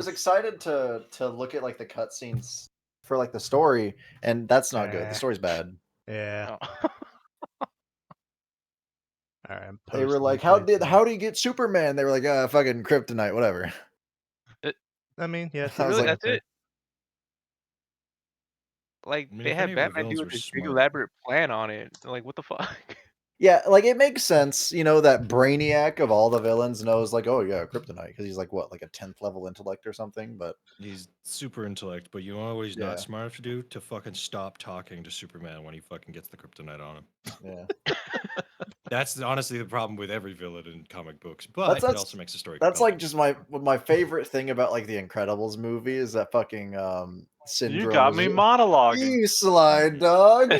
was excited to look at like the cutscenes for like the story, and that's not good. The story's bad. Yeah. Oh. All right. They were like, how do you get Superman? They were like, fucking kryptonite, whatever. I mean, yeah. I was Really, like, that's it. Like I mean, they if had any of the Batman villains do were this big smart. elaborate plan on it. Like what the fuck? yeah, like it makes sense, you know, that Brainiac of all the villains knows like, oh yeah, kryptonite, because he's like what, like a 10th level intellect or something. But He's super intellect, but you know what he's Yeah. not smart enough to do? To fucking stop talking to Superman when he fucking gets the kryptonite on him. yeah, That's honestly the problem with every villain in comic books, but it that's also makes the story that's compelling. like just my favorite thing about like the Incredibles movie is that fucking syndrome. You got is me just- monologuing. You slide dog.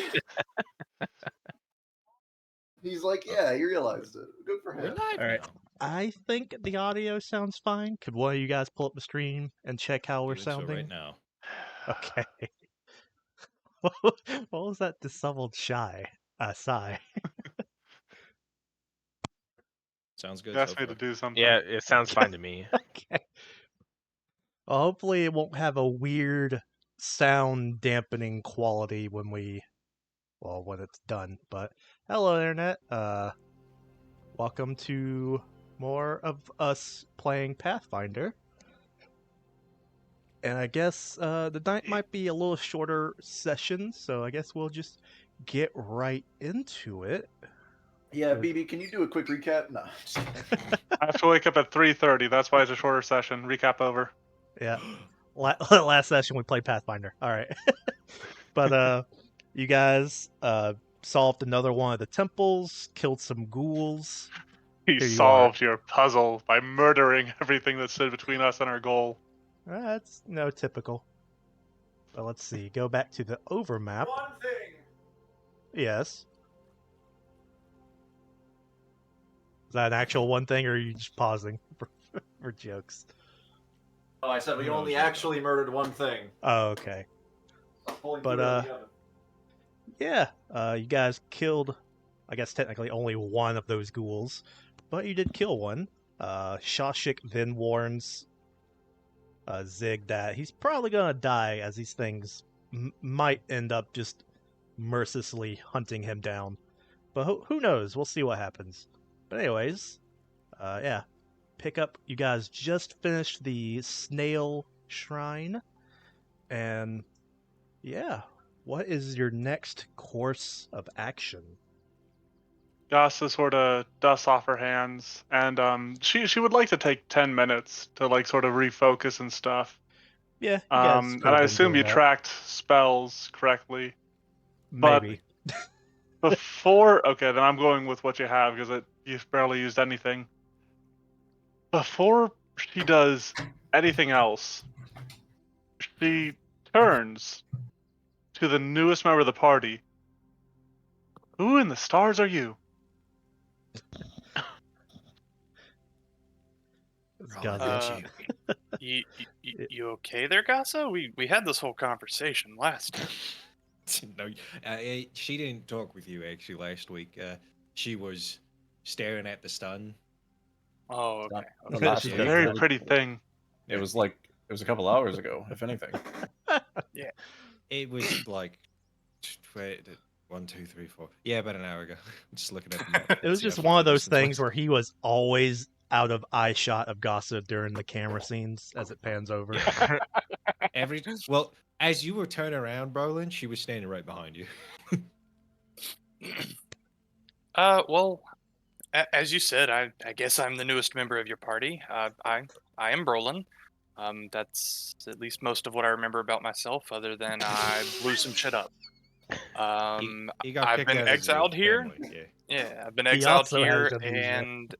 He's like, yeah, he realized it. Good for We're him. live All right. now. I think the audio sounds fine. Could one of you guys pull up the stream and check how we're Doing so sounding? right now. Okay. What was that disheveled sigh? Sounds good You asked so me far. to do something. Yeah, it sounds fine to me. Okay. Well, hopefully it won't have a weird sound dampening quality when it's done. But hello, internet. Welcome to more of us playing Pathfinder. And I guess the night might be a little shorter session, so I guess we'll just get right into it. Yeah, BB, can you do a quick recap? No. I have to wake up at 3:30. That's why it's a shorter session. Recap over. Yeah. Last session we played Pathfinder. All right. But you guys solved another one of the temples, killed some ghouls. He Here you solved your puzzle by murdering everything that stood between us and our goal. That's typical. But let's see. Go back to the overmap. One thing. Yes. Is that an actual one thing, or are you just pausing for jokes? Oh, I said we No, only it's not actually murdered one thing. Oh, okay. But yeah, you guys killed, I guess technically only one of those ghouls, but you did kill one. Shashik then warns Zig that he's probably gonna die, as these things might end up just mercilessly hunting him down. But who knows? We'll see what happens. But anyways, yeah, pick up. You guys just finished the snail shrine, and yeah, what is your next course of action? Gasa sort of dusts off her hands, and she would like to take 10 minutes to like sort of refocus and stuff. Yeah, you guys And could have I been assume doing you that. tracked spells correctly. Maybe. Before, okay, then I'm going with what you have because you've barely used anything. Before she does anything else, she turns to the newest member of the party. Who in the stars are you? It's Roll Gaza. that shit. You okay there, Gasa? We had this whole conversation last time. No, she didn't talk with you actually last week. She was staring at the sun. Oh, okay. Not last She's week. got Very that. pretty thing. It was a couple hours ago, if anything. It was like 1, 2, 3, 4. Yeah, about an hour ago. I'm just looking at the map. It was See how just far one of the those distance things was. where he was always out of eye shot of Gossip during the camera scenes as it pans over. Well, as you were turning around, Brolin, she was standing right behind you. Well, as you said, I guess I'm the newest member of your party. I am Brolin. That's at least most of what I remember about myself, other than I blew some shit up. He got I've kicked been out of his exiled here. family, Yeah, I've been He exiled also has here, amnesia. and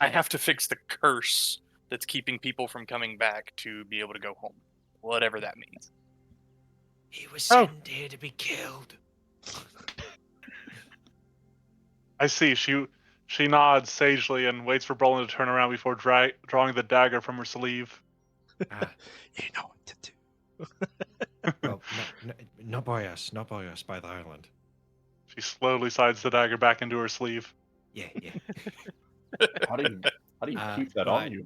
I have to fix the curse that's keeping people from coming back to be able to go home, whatever that means. He was sent here to be killed. I see. She nods sagely and waits for Brolin to turn around before drawing the dagger from her sleeve. You know what to do. Well, not by us, by the island. She slowly slides the dagger back into her sleeve. Yeah. How do you keep that on you?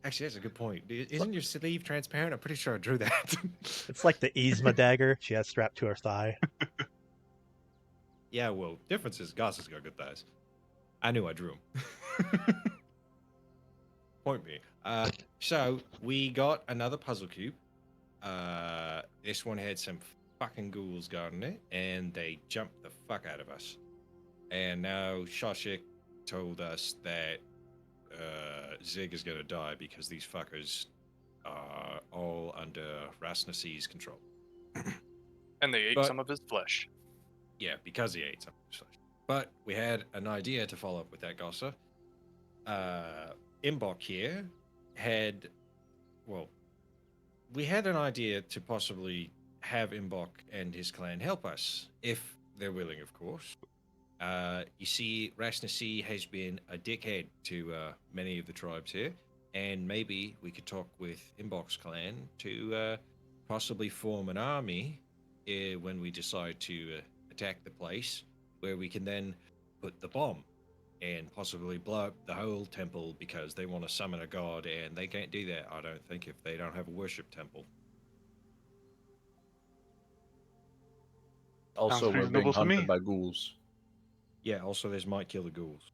Actually, that's a good point. Isn't your sleeve transparent? I'm pretty sure I drew that. It's like the Yzma dagger she has strapped to her thigh. Yeah, well, difference is Goss has got good thighs. I knew I drew him. Point me. So we got another puzzle cube. This one had some fucking ghouls guarding it, and they jumped the fuck out of us. And now Shashik told us that Zig is gonna die because these fuckers are all under Rasnasi's control. And they ate But- some of his flesh. Yeah, because he ate some of his flesh. But we had an idea to follow up with that, Gossa. Imbok here had, well, we had an idea to possibly have Imbok and his clan help us, if they're willing, of course. You see, Rasnasi has been a dickhead to many of the tribes here, and maybe we could talk with Imbok's clan to possibly form an army when we decide to attack the place, where we can then put the bomb and possibly blow up the whole temple because they want to summon a god, and they can't do that, I don't think, if they don't have a worship temple. Also, we're being reasonable to me. hunted by ghouls. Yeah, also there's might kill the ghouls.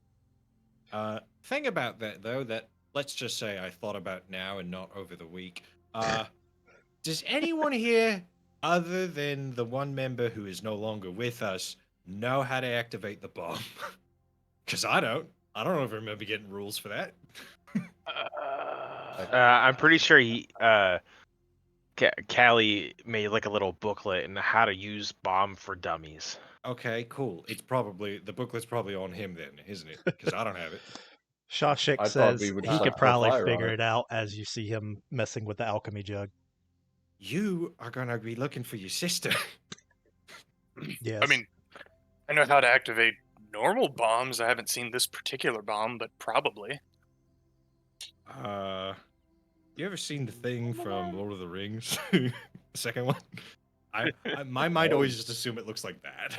Thing about that though, that let's just say I thought about now and not over the week. Does anyone here, other than the one member who is no longer with us, know how to activate the bomb? Because I don't. I don't ever remember getting rules for that. I'm pretty sure Callie made like a little booklet on how to use bomb for dummies. Okay, cool. It's probably the booklet's probably on him then, isn't it? Because I don't have it. Shashik I thought says we would he just, could like, pour probably fire on figure it. it out as you see him messing with the alchemy jug. You are gonna be looking for your sister. Yes. I mean, I know how to activate normal bombs. I haven't seen this particular bomb, but probably. You ever seen the thing from Lord of the Rings? The second one? My mind always just assume it looks like that.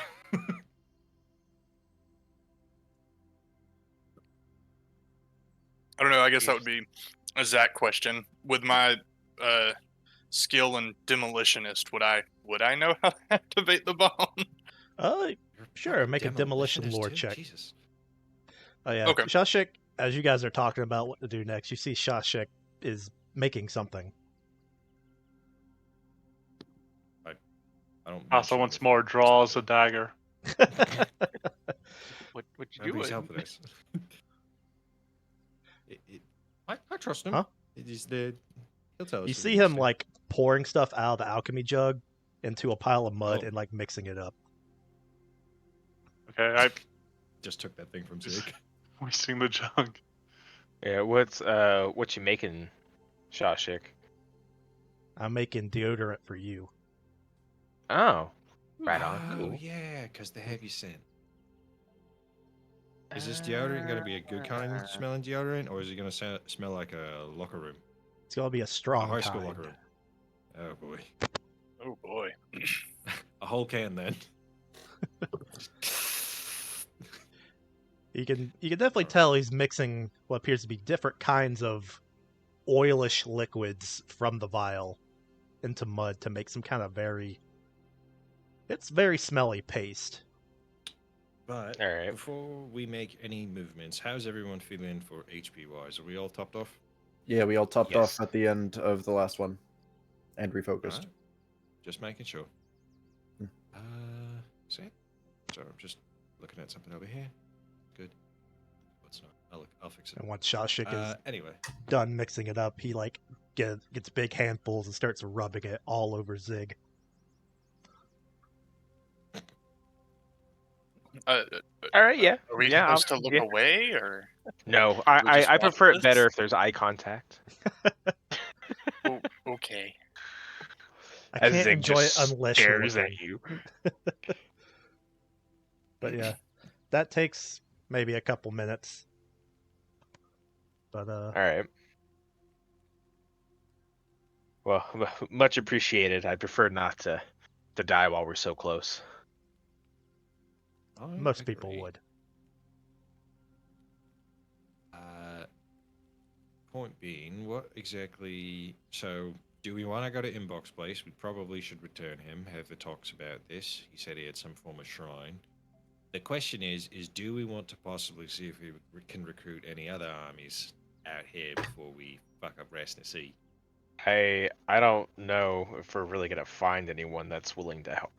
I don't know. I guess that would be a Zach question. With my skill in demolitionist, would I know how to activate the bomb? Sure, Fucking make a demolition demolitionist lore too? check. Jesus. Oh yeah, Okay. Shashik, as you guys are talking about what to do next, you see Shashik is making something. I don't. Also, mention once anything. more, draws a dagger. What you Nobody's doing? helping us. I trust him. Huh? It is the. He'll tell us. You what see he needs him to. like pouring stuff out of the alchemy jug into a pile of mud Oh. and like mixing it up. Okay, I Just took that thing from Zig. wasting the jug. Yeah, what you making, Shashik? I'm making deodorant for you. Oh, right on. Oh Cool. yeah, because the heavy scent. Is this deodorant going to be a good kind smelling deodorant, or is it going to smell like a locker room, It's gonna be a a strong high school kind. locker room? Oh boy, Oh boy. a whole can then. You can definitely tell he's mixing what appears to be different kinds of oilish liquids from the vial into mud to make some kind of it's very smelly paste. But All right. before we make any movements, how's everyone feeling for HP wise? Are we all topped off? Yeah, we all topped Yes. off at the end of the last one, and refocused. Alright. Just making sure. Hmm. See? So I'm just looking at something over here. Good. What's not? I'll fix it. And once Shashik is Anyway. done mixing it up, he like gets big handfuls and starts rubbing it all over Zig. Are All right, yeah. we Yeah, supposed to look yeah. away, or No, we I just watch prefer it this? better if there's eye contact. Okay? I As can't Zig enjoy it just unless you're stares looking. at you. But yeah, that takes maybe a couple minutes. But All right. Well, much appreciated. I prefer not to die while we're so close. I most people agree. would. point being, what exactly? So, do we want to go to Inbox Place? We probably should return him. Have the talks about this. He said he had some form of shrine. The question is do we want to possibly see if we can recruit any other armies out here before we fuck up Rest Sea? I don't know if we're really gonna find anyone that's willing to help.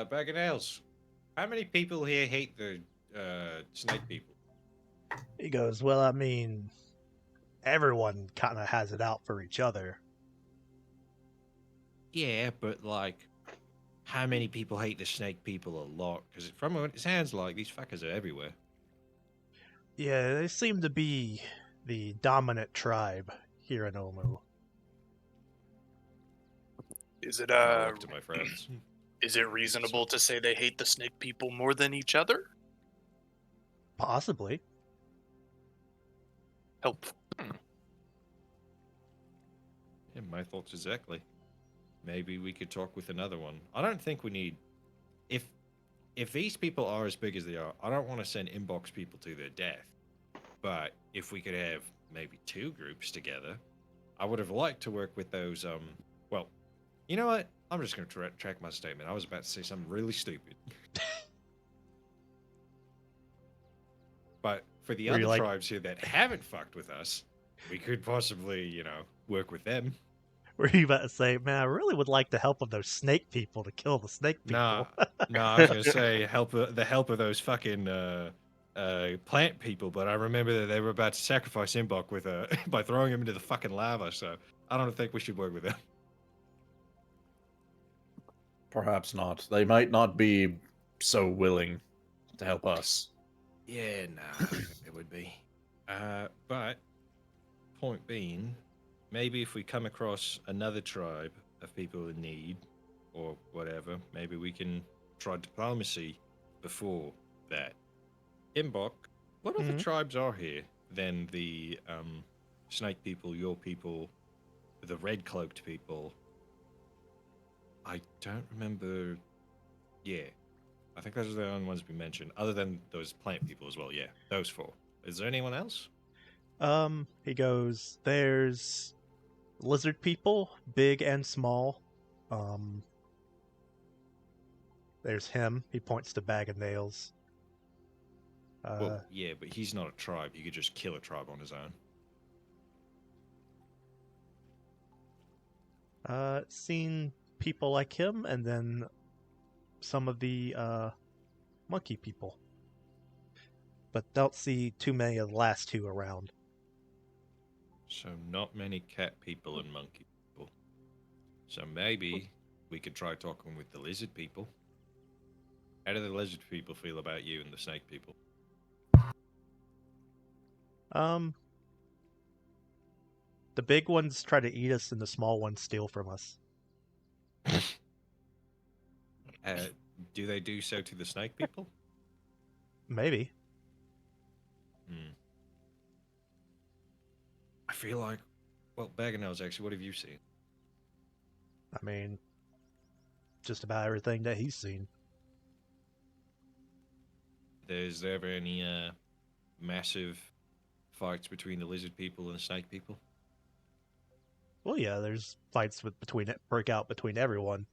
Bag of Nails. How many people here hate the snake people? He goes, well, I mean, everyone kind of has it out for each other. Yeah, but like, how many people hate the snake people a lot? Because from what it sounds like, these fuckers are everywhere. Yeah, they seem to be the dominant tribe here in Omu. Is it I look to my friends. is it reasonable to say they hate the snake people more than each other? Possibly. Helpful. Yeah, my thoughts exactly. Maybe we could talk with another one. I don't think we need. If these people are as big as they are, I don't want to send Inbox people to their death. But if we could have maybe 2 groups together, I would have liked to work with those. Well, you know what? I'm just going to track my statement. I was about to say something really stupid. But for the Were you other like- tribes here that haven't fucked with us, we could possibly, work with them. Were you about to say, man, I really would like the help of those snake people to kill the snake people? No, I was gonna say the help of those fucking plant people, but I remember that they were about to sacrifice Imbok with by throwing him into the fucking lava. So I don't think we should work with them. Perhaps not. They might not be so willing to help us. Yeah, no, it would be. But point being, maybe if we come across another tribe of people in need or whatever, maybe we can try diplomacy before that. Imbok, what other Mhm. tribes are here than the snake people, your people, the red cloaked people? I don't remember. Yeah. I think those are the only ones we mentioned, other than those plant people as well. Yeah, those 4. Is there anyone else? He goes, there's lizard people, big and small. There's him. He points to Bag of Nails. Well, yeah, but he's not a tribe. He could just kill a tribe on his own. Seen people like him, and then some of the monkey people. But don't see too many of the last 2 around. So not many cat people and monkey people. So maybe we could try talking with the lizard people. How do the lizard people feel about you and the snake people? The big ones try to eat us, and the small ones steal from us. Do they do so to the snake people? Maybe. I feel like, well, Bag of Nails, actually, what have you seen? I mean, just about everything that he's seen. Is there ever any massive fights between the lizard people and the snake people? Well, yeah, there's fights break out between everyone.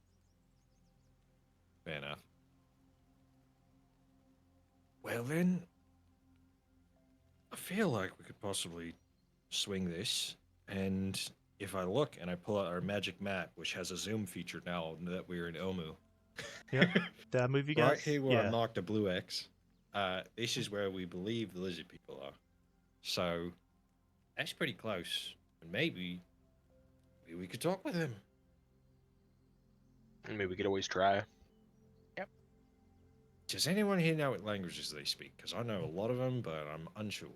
Fair enough. Well then, I feel like we could possibly swing this, and if I look and I pull out our magic map, which has a zoom feature now that we're in Omu. Yep. Did I move you guys? Right here where I Yeah. marked a blue X, this is where we believe the lizard people are. So, that's pretty close, and maybe we could talk with them. Maybe we could always try. Does anyone here know what languages they speak? Because I know a lot of them, but I'm unsure.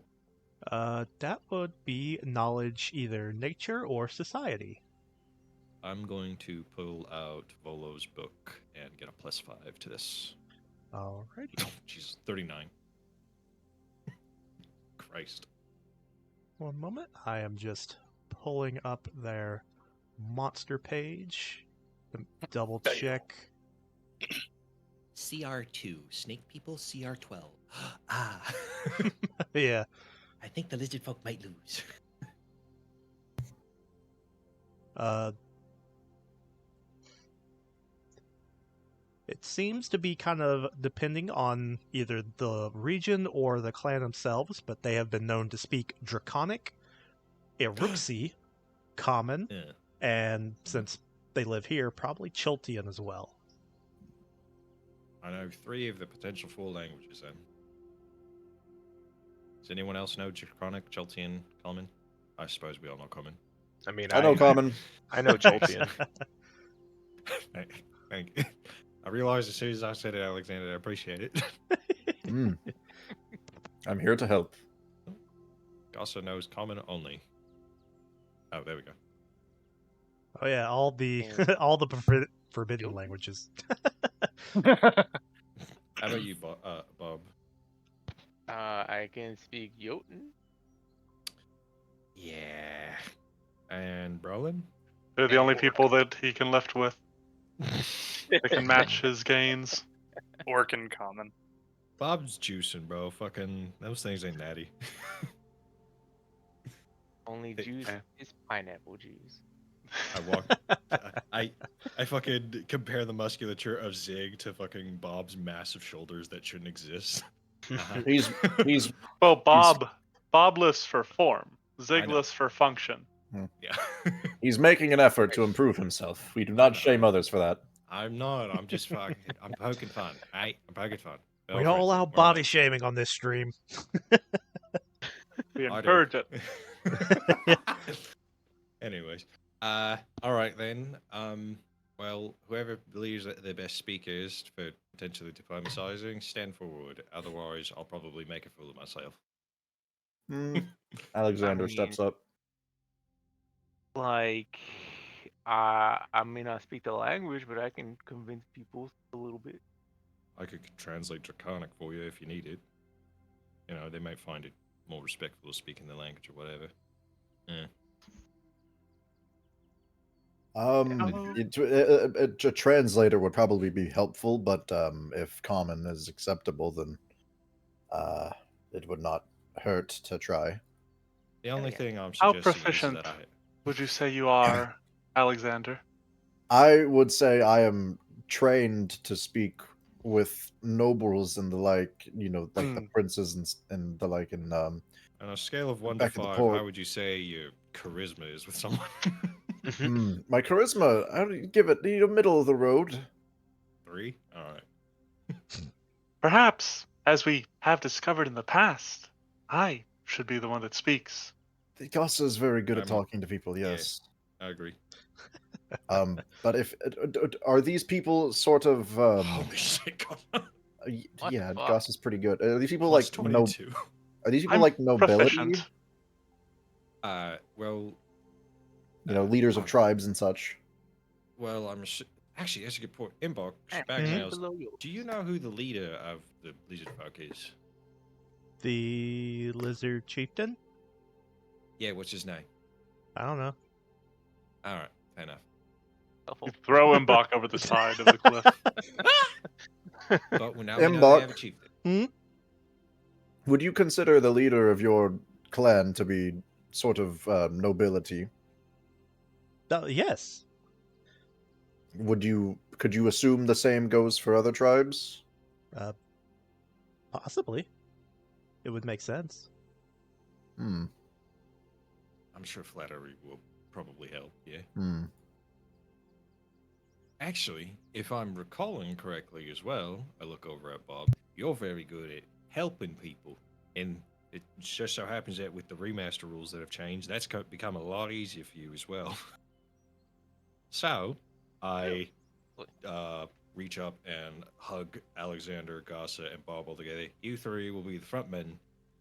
That would be knowledge, either nature or society. I'm going to pull out Volo's book and get a +5 to this. Alrighty. Jesus, 39. Christ. One moment. I am just pulling up their monster page. Double There you check. CR2, Snake People CR12. Ah, Yeah. I I think the lizard folk might lose. It seems to be kind of depending on either the region or the clan themselves, but they have been known to speak Draconic, Eruxi, Common, Yeah. and since they live here, probably Chiltian as well. I know 3 of the potential 4 languages then. Does anyone else know Draconic, Cheltian, Common? I suppose we all know Common. I mean, I know common. I know Jolteon. Thank you. I realized as soon as I said it, Alexander, I appreciate it. Mm. I'm here to help. Gossa knows Common only. Oh, there we go. Oh yeah, all the all the forbidden languages. How about you, Bob? I can speak Jotun. Yeah. And Brolin? They're the And only orc. people that he can lift with. They can match his gains. Orc and common. Bob's juicing, bro. Fucking those things ain't natty. Only juice is pineapple juice. I walk. I fucking compare the musculature of Zig to fucking Bob's massive shoulders that shouldn't exist. He's Well, Bob lists for form. Zig know. lists for function. Yeah. he's making an effort to improve himself. We do I not know. shame others for that. I'm not. I'm just fucking. I'm poking fun. I'm poking fun. We don't allow body shaming on this stream. We I do. encourage it. Anyways, all right then. Well, whoever believes that they're best speakers for potentially diplomatizing, stand forward. Otherwise, I'll probably make a fool of myself. Hmm. Alexander I mean- steps up. Like, I may not speak the language, but I can convince people a little bit. I could translate Draconic for you if you need it. You know, they might find it more respectful speaking the language or whatever. Yeah. A translator would probably be helpful, but if common is acceptable, then it would not hurt to try. The only thing I'm How suggesting proficient is that would you say you are, Alexander? I would say I am trained to speak with nobles and the like, like the princes and the like, and on a scale of 1 to Back at the 5, port. how would you say your charisma is with someone? my charisma, I would give it middle of the road. 3? All right. Perhaps, as we have discovered in the past, I should be the one that speaks. Gossa is very good at I'm- talking to people. yeah. Yes. I agree. But if are these people sort of Holy shit! God. What yeah, the fuck? Goss is pretty good. Are these people Plus like no? 22. Are these people I'm like nobility? proficient. Well, Leaders of tribes and such. well, actually, that's a good point. Inbox, back Mhm. now. Below you. Do you know who the leader of the lizard folk is? The lizard chieftain? Yeah, what's his name? I don't know. All right, fair enough. You throw him back over the side of the cliff. But now we know they have a Mbok. chieftain. Would you consider the leader of your clan to be sort of nobility? Yes. Could you assume the same goes for other tribes? Possibly. It would make sense. Hmm. I'm sure flattery will probably help. Yeah. Hmm. Actually, if I'm recalling correctly as well, I look over at Bob. You're very good at helping people, and it just so happens that with the remaster rules that have changed, that's become a lot easier for you as well. So, I reach up and hug Alexander, Gossa, and Bob all together. You 3 will be the front men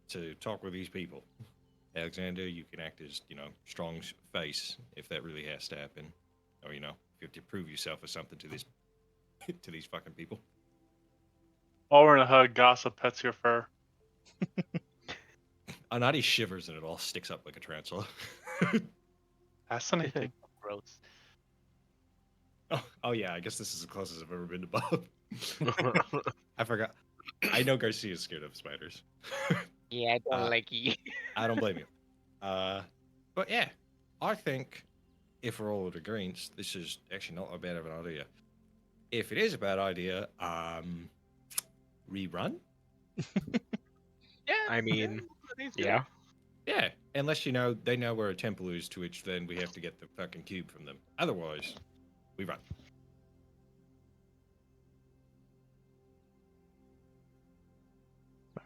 to talk with these people. Alexander, you can act as, strong face if that really has to happen. Or, if you have to prove yourself or something to to these fucking people. While we're in a hug, Gossip pets your fur. Anadi shivers and it all sticks up like a tarantula. Fascinating. Gross. Oh yeah, I guess this is the closest I've ever been to Bob. I forgot. I know Garcia's scared of spiders. Yeah, I don't Uh, like you. I don't blame you. But yeah, I think if we're all in agreement, this is actually not a bad of an idea. If it is a bad idea, rerun. Yeah, I mean, yeah. Yeah, unless they know where a temple is, to which then we have to get the fucking cube from them. Otherwise, we run.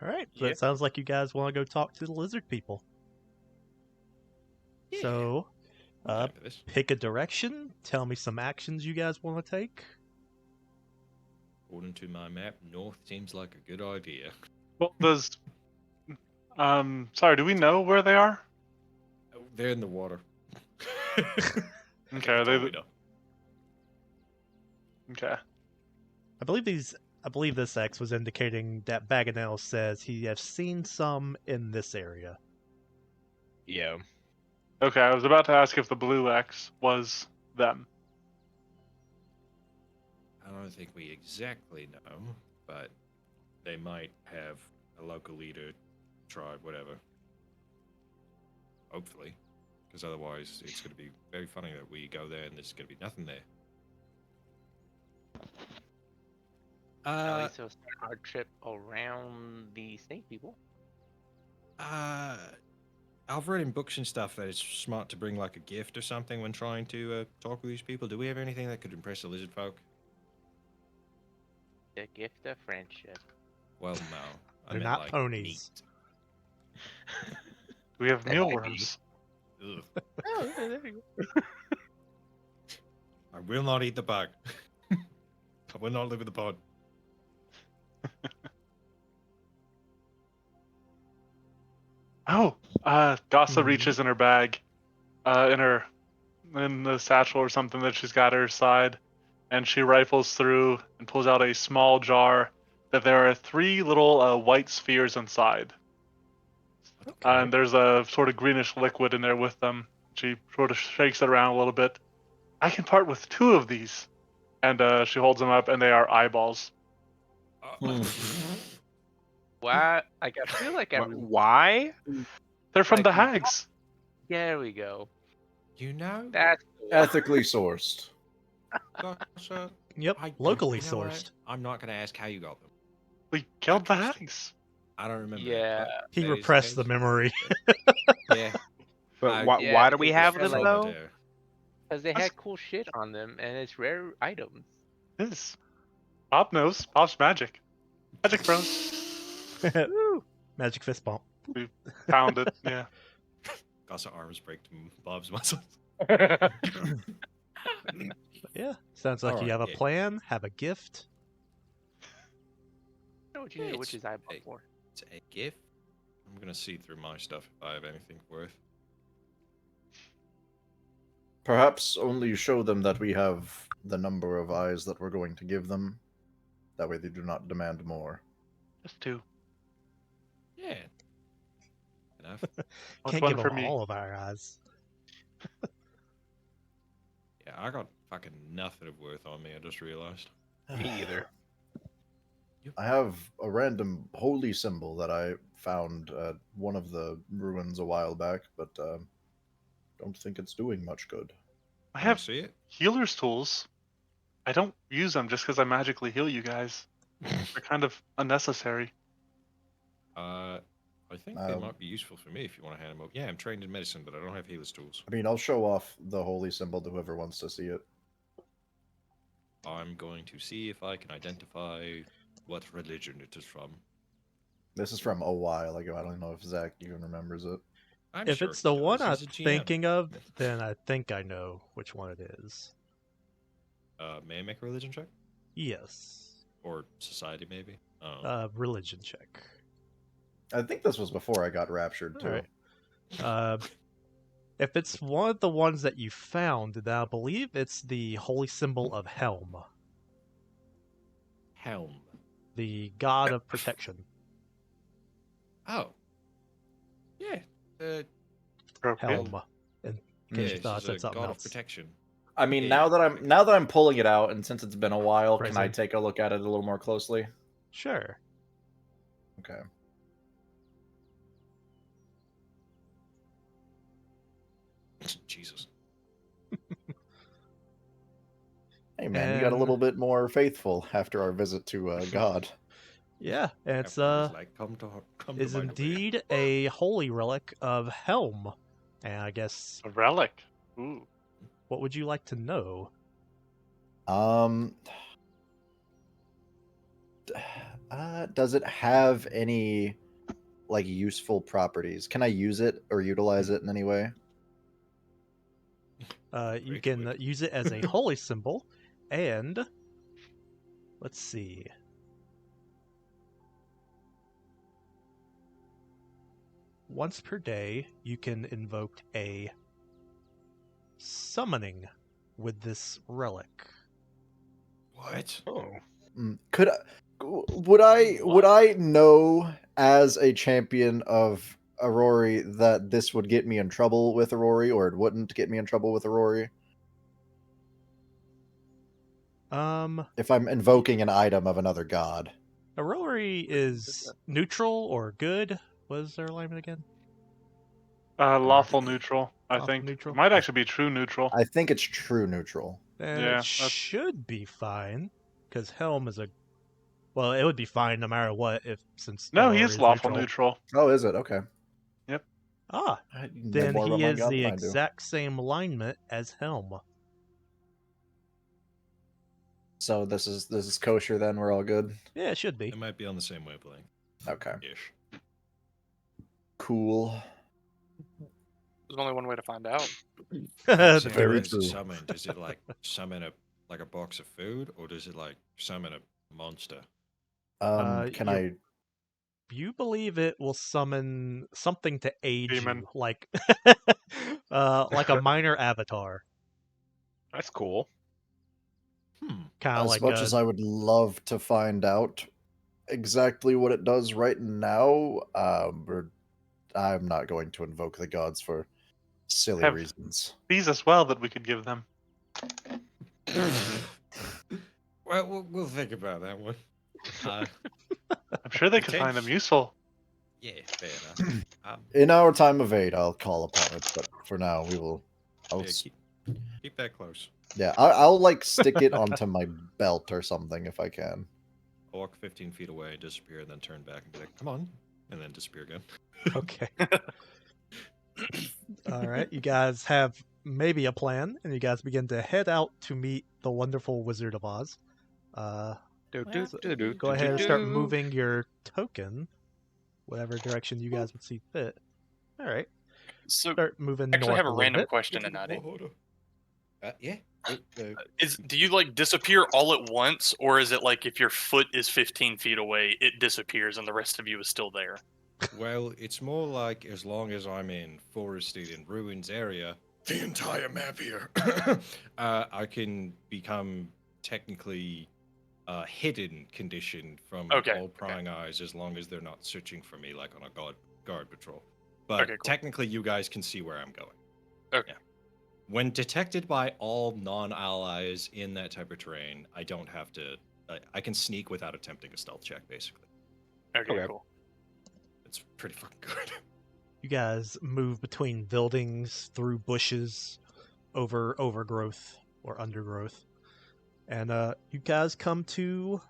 All right. So Yeah. it sounds like you guys want to go talk to the lizard people. Yeah, So, I'm down for this. pick a direction. Tell me some actions you guys want to take. According to my map, north seems like a good idea. well, does sorry, do we know where they are? Oh, they're in the water. Okay, That's all we know. Okay. I believe this X was indicating that Baganel says he has seen some in this area. Yeah. Okay, I was about to ask if the blue X was them. I don't think we exactly know, but they might have a local leader, tribe, whatever. Hopefully. Because otherwise, it's going to be very funny that we go there and there's going to be nothing there. At least it was a hard trip around the snake people. I've read in books and stuff that it's smart to bring like a gift or something when trying to talk with these people. Do we have anything that could impress the lizard folk? The gift of friendship. Well, no. I They're meant, not like, ponies. We have That might be. mealworms. meat. Ugh. Oh, there you go. I will not eat the bug. I will not live in the pod. Oh, Gossa Mhm. reaches in her bag, in the satchel or something that she's got at her side, and she rifles through and pulls out a small jar that there are 3 little white spheres inside. And there's a sort of greenish liquid in there with them. She sort of shakes it around a little bit. I can part with 2 of these. And she holds them up, and they are eyeballs. Why? Like, I feel like Why? They're from Like the we- hags. There we go. You know? That's Ethically sourced. Gossa, Yep, I don't- locally you know what? sourced. I'm not going to ask how you got them. We killed the trust you. hags. I don't remember. Yeah. That, He that is repressed the case. memory. Yeah. But why, yeah, why do we because have they're them like- though? There. because they had cool shit on them, and it's rare items. Yes. Bob knows. Bob's magic. Magic bros. Woo! Magic fist bump. Found it. Yeah. Gossa arms break to Bob's muscles. Yeah, sounds like you Alright, have a yeah. plan, have a gift. I know what you need a It's- witch's eyeball hey. for. It's a gift. I'm going to see through my stuff if I have anything worth. Perhaps only show them that we have the number of eyes that we're going to give them. That way they do not demand more. Just 2. Yeah. Enough. What's Can't one give for them me? all of our eyes. Yeah, I got fucking nothing of worth on me, I just realized. Me either. I have a random holy symbol that I found at one of the ruins a while back, but don't think it's doing much good. I Wanna have see it? healer's tools. I don't use them just because I magically heal you guys. They're kind of unnecessary. I think they Um, might be useful for me if you want to hand them over. Yeah, I'm trained in medicine, but I don't have healer's tools. I mean, I'll show off the holy symbol to whoever wants to see it. I'm going to see if I can identify what religion it is from. This is from a while ago. I don't know if Zach even remembers it. I'm If sure it's he the does. one I'm He's a GM. thinking of, then I think I know which one it is. May I make a religion check? Yes. Or society, maybe? I don't know. Religion check. I think this was before I got raptured too. Alright. If it's one of the ones that you found, then I believe it's the holy symbol of Helm, Helm. the god of protection. Oh. Yeah. Appropriate. Helm. In Yeah, case you she's thought I a said something god else. of protection. I mean, Yeah. now that I'm pulling it out, and since it's been a while, can I Present. take a look at it a little more closely? Sure. Okay. Jesus. Hey man, you got a And little bit more faithful after our visit to God. yeah, it's After it was like, come to is my domain. indeed a holy relic of Helm. And I guess, A relic. Ooh. what would you like to know? Um, does it have any like useful properties? Can I use it or utilize it in any way? You Great can word. use it as a holy symbol, and let's see. Once per day, you can invoke a summoning with this relic. What? Oh. Could would I know as a champion of Aurori that this would get me in trouble with Aurori, or it wouldn't get me in trouble with Aurori Um, if I'm invoking an item of another god? Aurori is neutral or good. What is their alignment again? Lawful neutral, I Lawful think. neutral? It might actually be true neutral. I think it's true neutral. Then Yeah, it should be fine, because Helm is a. Well, it would be fine no matter what, if since No, he Aurori is is lawful neutral. neutral. Oh, is it? Okay. Ah, You know then more about he my is god the than I do. exact same alignment as Helm. So this is kosher then, we're all good. Yeah, it should be. It might be on the same wavelength. Okay. Ish. Cool. There's only one way to find out. That's So very when it's true. summoned, does it like summon a box of food, or does it like summon a monster? Can you, I you believe it will summon something to aid Demon. you, like a minor avatar, That's cool. kind of as like much a. as I would love to find out exactly what it does right now, I'm not going to invoke the gods for silly Have reasons. these as well that we could give them. Well, we'll think about that one. I'm sure they could find them useful. Yeah, fair enough. In our time of aid, I'll call upon it, but for now, we will. I'll, Yeah, keep that close. yeah, I'll like stick it onto my belt or something if I can. I'll walk 15 feet away, disappear, and then turn back and be like, "Come on," and then disappear again. Okay. All right, you guys have maybe a plan, and you guys begin to head out to meet the wonderful Wizard of Oz. Go ahead and start moving your token, whatever direction you guys would see fit. All right, So, start moving I actually north have a little random bit. question, Anadi. Yeah. Do you like disappear all at once, or is it like if your foot is 15 feet away, it disappears and the rest of you is still there? Well, it's more like as long as I'm in forested and ruins area, the entire map here, I can become technically hidden condition from all prying eyes as long as they're not searching for me like on a guard patrol. But technically, you guys can see where I'm going. Okay. Yeah. When detected by all non-allies in that type of terrain, I don't have to. I can sneak without attempting a stealth check, basically. Okay, cool. It's pretty fucking good. You guys move between buildings, through bushes, over overgrowth or undergrowth, and you guys come to,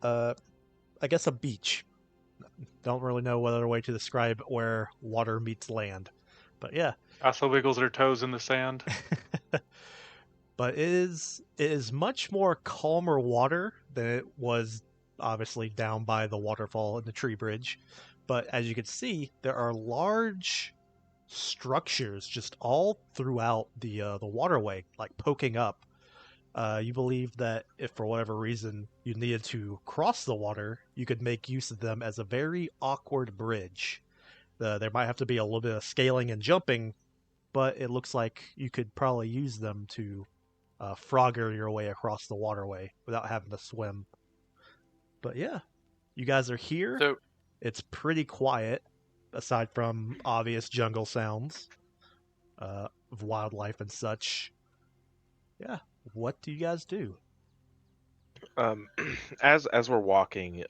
I guess, a beach. Don't really know what other way to describe where water meets land, but yeah. Asa wiggles her toes in the sand. But it is much more calmer water than it was obviously down by the waterfall and the tree bridge. But as you can see, there are large structures just all throughout the waterway, like poking up. You believe that if for whatever reason you needed to cross the water, you could make use of them as a very awkward bridge. There might have to be a little bit of scaling and jumping, but it looks like you could probably use them to frogger your way across the waterway without having to swim. But yeah, you guys are here. So, it's pretty quiet, aside from obvious jungle sounds of wildlife and such. Yeah, what do you guys do? As we're walking,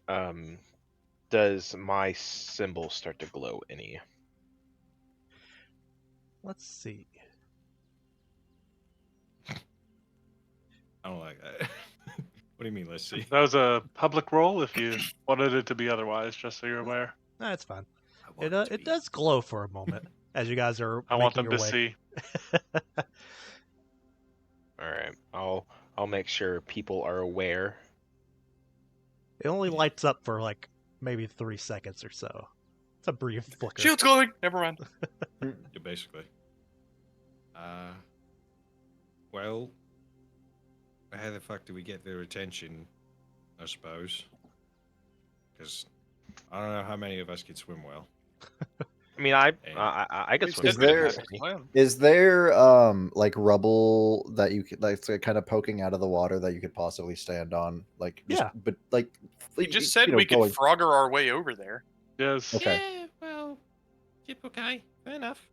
does my symbol start to glow any? Let's see. I don't like that. What do you mean? Let's see. That was a public roll if you wanted it to be otherwise, just so you're aware. That's fine. I want It to it be- does glow for a moment as you guys are I want making them your to way. see. All right, I'll make sure people are aware. It only lights up for like maybe 3 seconds or so. It's a brief flicker. Shield's glowing. Never mind. Yeah, basically. Well, how the fuck do we get their attention? I suppose. Because I don't know how many of us can swim well. I mean, I could We've swim. Is said we there- didn't have a plan. Is there like rubble that you could like kind of poking out of the water that you could possibly stand on? Like just, Yeah. but like We just said you know, we could going- Frogger our way over there. Yes. Okay. Yeah, well, yep, okay, fair enough.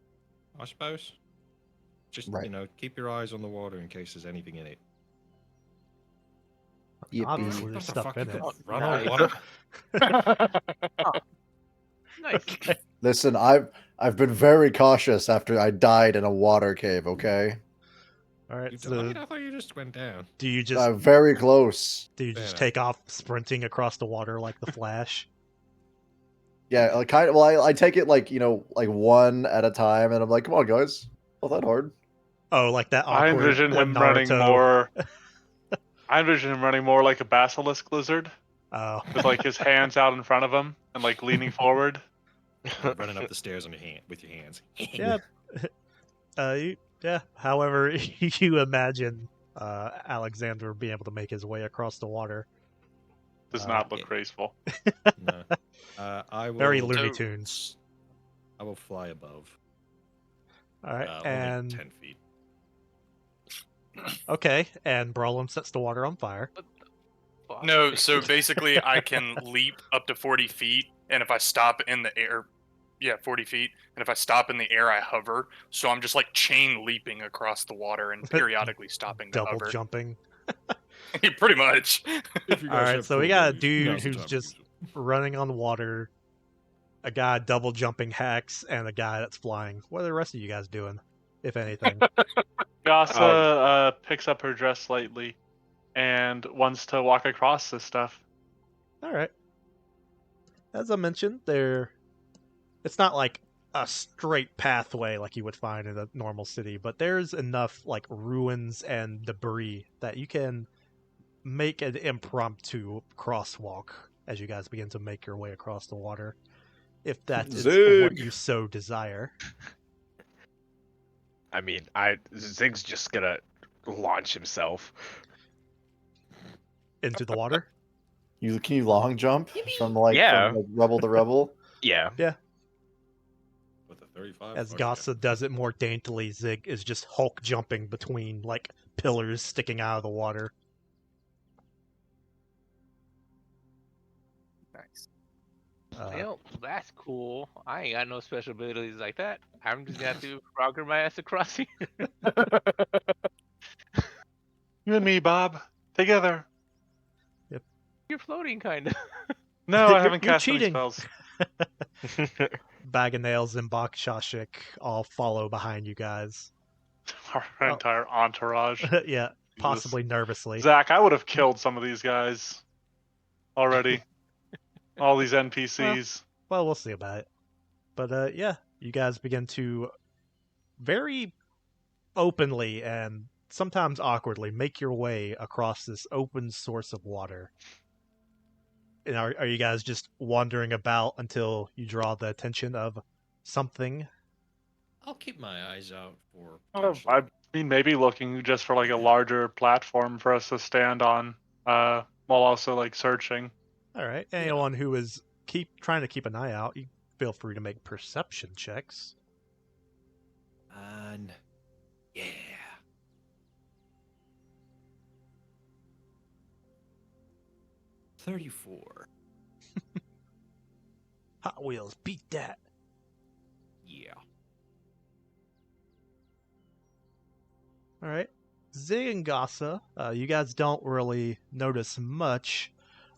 I suppose. Just Right. keep your eyes on the water in case there's anything in it. Obviously, What there's the stuff fuck, in you it. could run on water. Nice. Listen, I've been very cautious after I died in a water cave. Okay, All right. You So died? I thought you just went down. do you just very close. do you fair just enough. take off sprinting across the water like the Flash? Yeah, like kind of. Well, I take it like like one at a time, and I'm like, come on, guys, not that hard. Oh, like that I awkward envision when him running Naruto. more. I envision him running more like a basilisk lizard, Oh, with like his hands out in front of him and like leaning forward. Running up the stairs on with your hands. yeah. Yeah. However, you imagine Alexander being able to make his way across the water. Does Uh, not look graceful. No. I will. Very Looney So- Tunes. I will fly above. All right, Only and 10 feet. okay, and Brolin sets the water on fire. No, so basically I can leap up to 40 feet, and if I stop in the air, 40 feet, and if I stop in the air, I hover. So I'm just like chain leaping across the water and periodically stopping to Double hover. jumping. Pretty much. If you All guys right, have so we cool got a booties, dude now's the who's time to just use them. running on water, a guy double jumping hacks, and a guy that's flying. What are the rest of you guys doing, if anything? Yasa picks up her dress slightly and wants to walk across this stuff. All right. As I mentioned, it's not like a straight pathway like you would find in a normal city, but there's enough like ruins and debris that you can make an impromptu crosswalk as you guys begin to make your way across the water, if that is what Zig. you so desire. I mean, Zig's just gonna launch himself. Into the water? Can you long jump from like rubble to rubble? Yeah. With a 35? As Oh, yeah. Gossa does it more daintily, Zig is just Hulk jumping between like pillars sticking out of the water. Nice. Well, that's cool. I ain't got no special abilities like that. I'm just gonna have to rocker my ass across here. You and me, Bob, together. You're floating, kind of. No, I haven't You're cast any cheating. spells. Bag of Nails, Zimbok, Shashik all follow behind you guys. Our entire entourage. Yeah, possibly nervously. Zach, I would have killed some of these guys already. All these NPCs. Well, we'll see about it. But yeah, you guys begin to very openly and sometimes awkwardly make your way across this open source of water. And are you guys just wandering about until you draw the attention of something? I'll keep my eyes out for. I mean, maybe looking just for like a larger platform for us to stand on, while also like searching. All right. Anyone who is trying to keep an eye out, you feel free to make perception checks. And yeah. $34. Hot Wheels, beat that. Yeah. All right. Zig and Gossa, you guys don't really notice much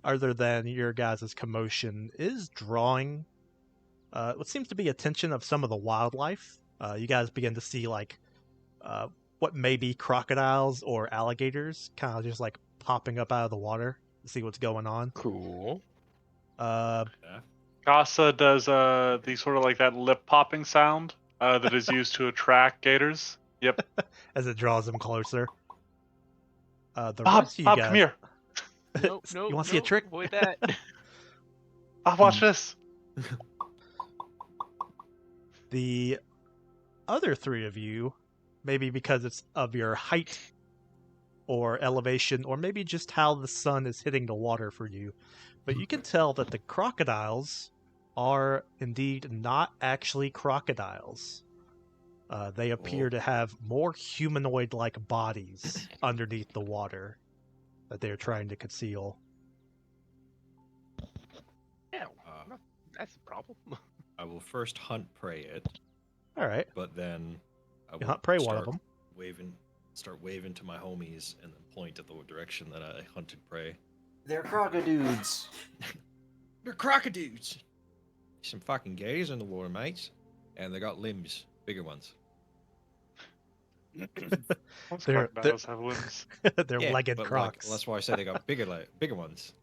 other than your guys' commotion is drawing what seems to be attention of some of the wildlife You guys begin to see like what may be crocodiles or alligators, kind of just like popping up out of the water to see what's going on. Cool. Casa does the sort of like that lip popping sound that is used to attract gators. Yep. As it draws them closer. The Bob, rest of you Bob, guys, come here. Nope, nope. you want to see a nope, trick? Avoid that. Bob, watch this. The other three of you, maybe because it's of your height or elevation, or maybe just how the sun is hitting the water for you, but you can tell that the crocodiles are indeed not actually crocodiles. They appear to have more humanoid-like bodies underneath the water that they're trying to conceal. Yeah, that's a problem. I will first hunt prey it, All right, but then I you will hunt prey one of start them. start waving to my homies, and then point at the direction that I hunted prey. They're crocodudes. They're crocodiles. Some fucking gators in the water, mates, and they got limbs, bigger ones. Most They're- crocodiles have limbs. They're Yeah, legged but, crocs. Like, that's why I say they got bigger ones.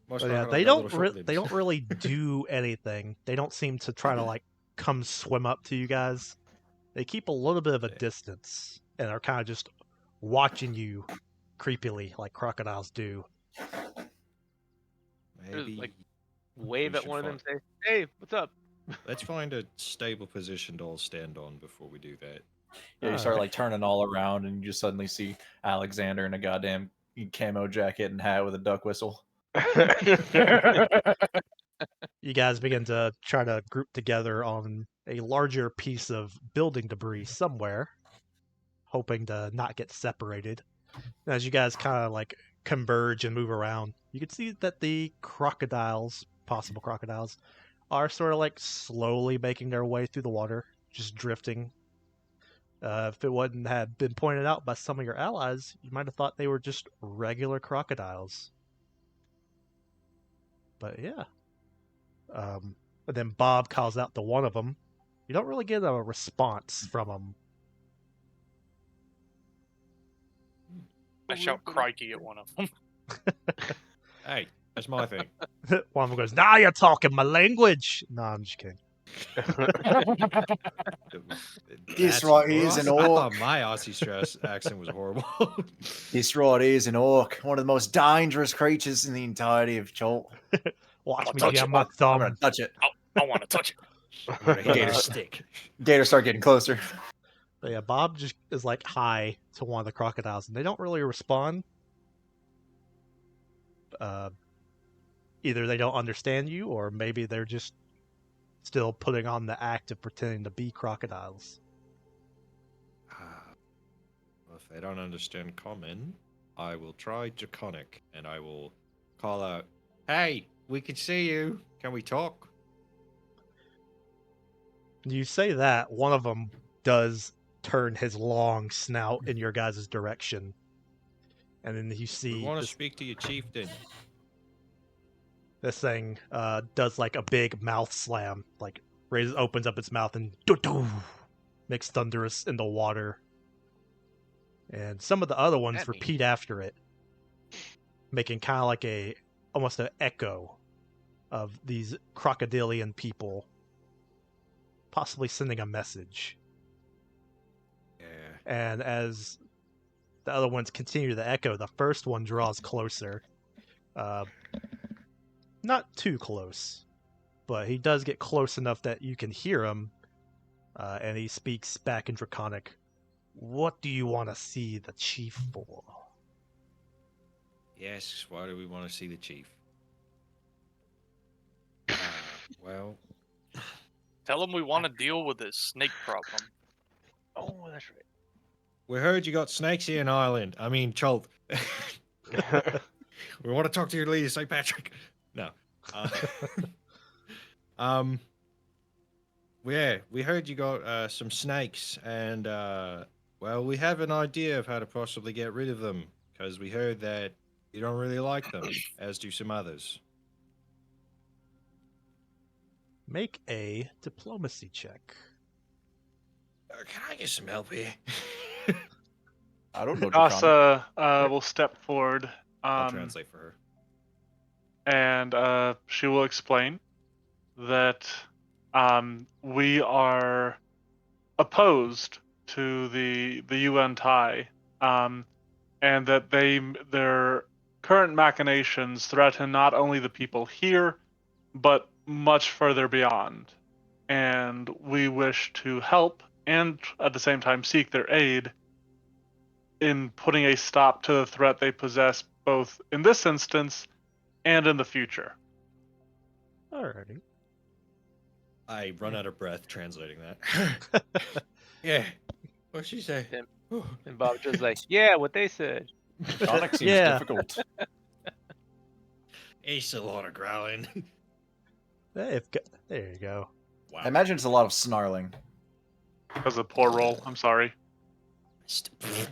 Most But yeah, crocodiles they got don't little short they limbs. don't really do anything. They don't seem to try to like come swim up to you guys. They keep a little bit of a Yeah. distance and are kind of just watching you creepily, like crocodiles do. Maybe Like, Wave we at should one of them. find- Say, "Hey, what's up?" let's find a stable position to all stand on before we do that. Yeah, you start Alright. like turning all around, and you just suddenly see Alexander in a goddamn camo jacket and hat with a duck whistle. You guys begin to try to group together on a larger piece of building debris somewhere, hoping to not get separated. And as you guys kind of like converge and move around, you can see that the crocodiles, possible crocodiles, are sort of like slowly making their way through the water, just drifting. If it wouldn't have been pointed out by some of your allies, you might have thought they were just regular crocodiles. But yeah. And then Bob calls out to one of them. You don't really get a response from him. I shout crikey at one of them. Hey, that's my thing. One of them goes, "Now you're talking my language." No, I'm just kidding. This That's- right here's an I orc. thought my Aussie stress accent was horrible. This right here's an orc, one of the most dangerous creatures in the entirety of Chult. Watch I'll me touch jam it. my I'm thumb. gonna touch it. I want to touch it. I'm gonna hit Gator a stick. Gators start getting closer. But yeah, Bob just is like hi to one of the crocodiles, and they don't really respond. Either they don't understand you, or maybe they're just still putting on the act of pretending to be crocodiles. Well, if they don't understand common, I will try Draconic, and I will call out, "Hey, we can see you. Can we talk?" You say that, one of them does turn his long snout in your guys' direction. And then you We see want to this, speak to your chieftain. this thing does like a big mouth slam, like opens up its mouth and doo-doo, makes thunderous in the water. And some of the other ones That means- repeat after it, making kind of like almost an echo of these crocodilian people, possibly sending a message. Yeah. And as the other ones continue to echo, the first one draws closer. Not too close, but he does get close enough that you can hear him, and he speaks back in Draconic. "What do you want to see the chief for?" Yes, why do we want to see the chief? Well, Tell them we want to deal with this snake problem. Oh, that's right. we heard you got snakes here in Ireland. I mean, Chult. We want to talk to your leader, St. Patrick. No. Yeah, we heard you got some snakes, and well, we have an idea of how to possibly get rid of them, because we heard that you don't really like them, as do some others. Make a diplomacy check. Can I get some help here? I don't know Draconic. Casa will step forward. I'll translate for her. And she will explain that we are opposed to the UN tie, and that their current machinations threaten not only the people here, but much further beyond. And we wish to help and at the same time seek their aid in putting a stop to the threat they possess, both in this instance and in the future. Alrighty. I run out of breath translating that. Yeah. What'd she say? Then- Whew. And Bob's just like, yeah, what they said. Draconic seems Yeah. difficult. It's a lot of growling. There you go. Wow. I imagine it's a lot of snarling. That was a poor roll. I'm sorry.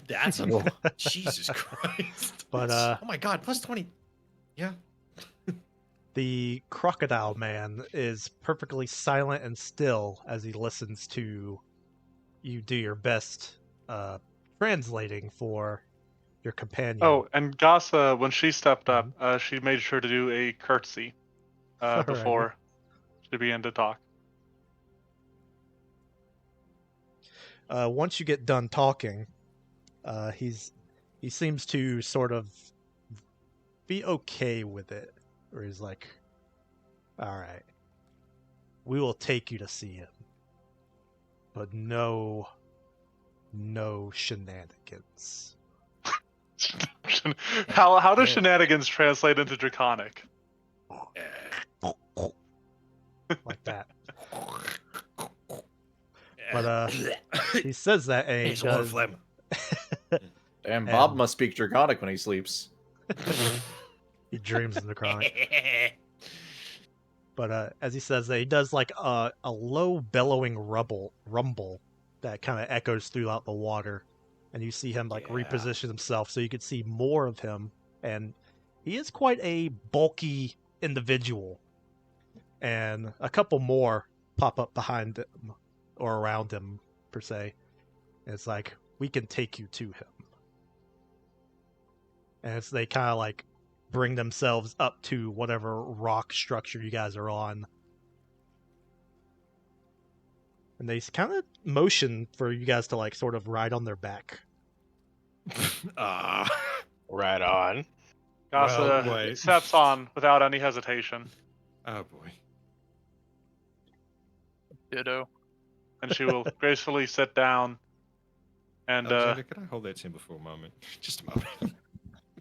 That's a Jesus Christ. But oh my God, plus 20. Yeah. the crocodile man is perfectly silent and still as he listens to you do your best translating for your companion. Oh, and Gasa, when she stepped up, she made sure to do a curtsy Alrighty. before she began to talk. Once you get done talking, he seems to sort of be okay with it, where he's like, "All right, we will take you to see him, but no shenanigans." How does shenanigans translate into Draconic? Like that. But he says that and he It's a lot of does. phlegm. Damn, Bob And- must speak Draconic when he sleeps. He dreams in the chronic. But as he says that, he does like a low bellowing rumble that kind of echoes throughout the water, and you see him like Yeah. reposition himself so you could see more of him, and he is quite a bulky individual, and a couple more pop up behind him or around him per se, and it's like, we can take you to him, and it's they kind of like bring themselves up to whatever rock structure you guys are on. And they kind of motion for you guys to like sort of ride on their back. Ah. Right on. Gasa Well, wait. steps on without any hesitation, Oh boy. Ditto. and she will gracefully sit down. And Alexander, can I hold that symbol for a moment? Just a moment.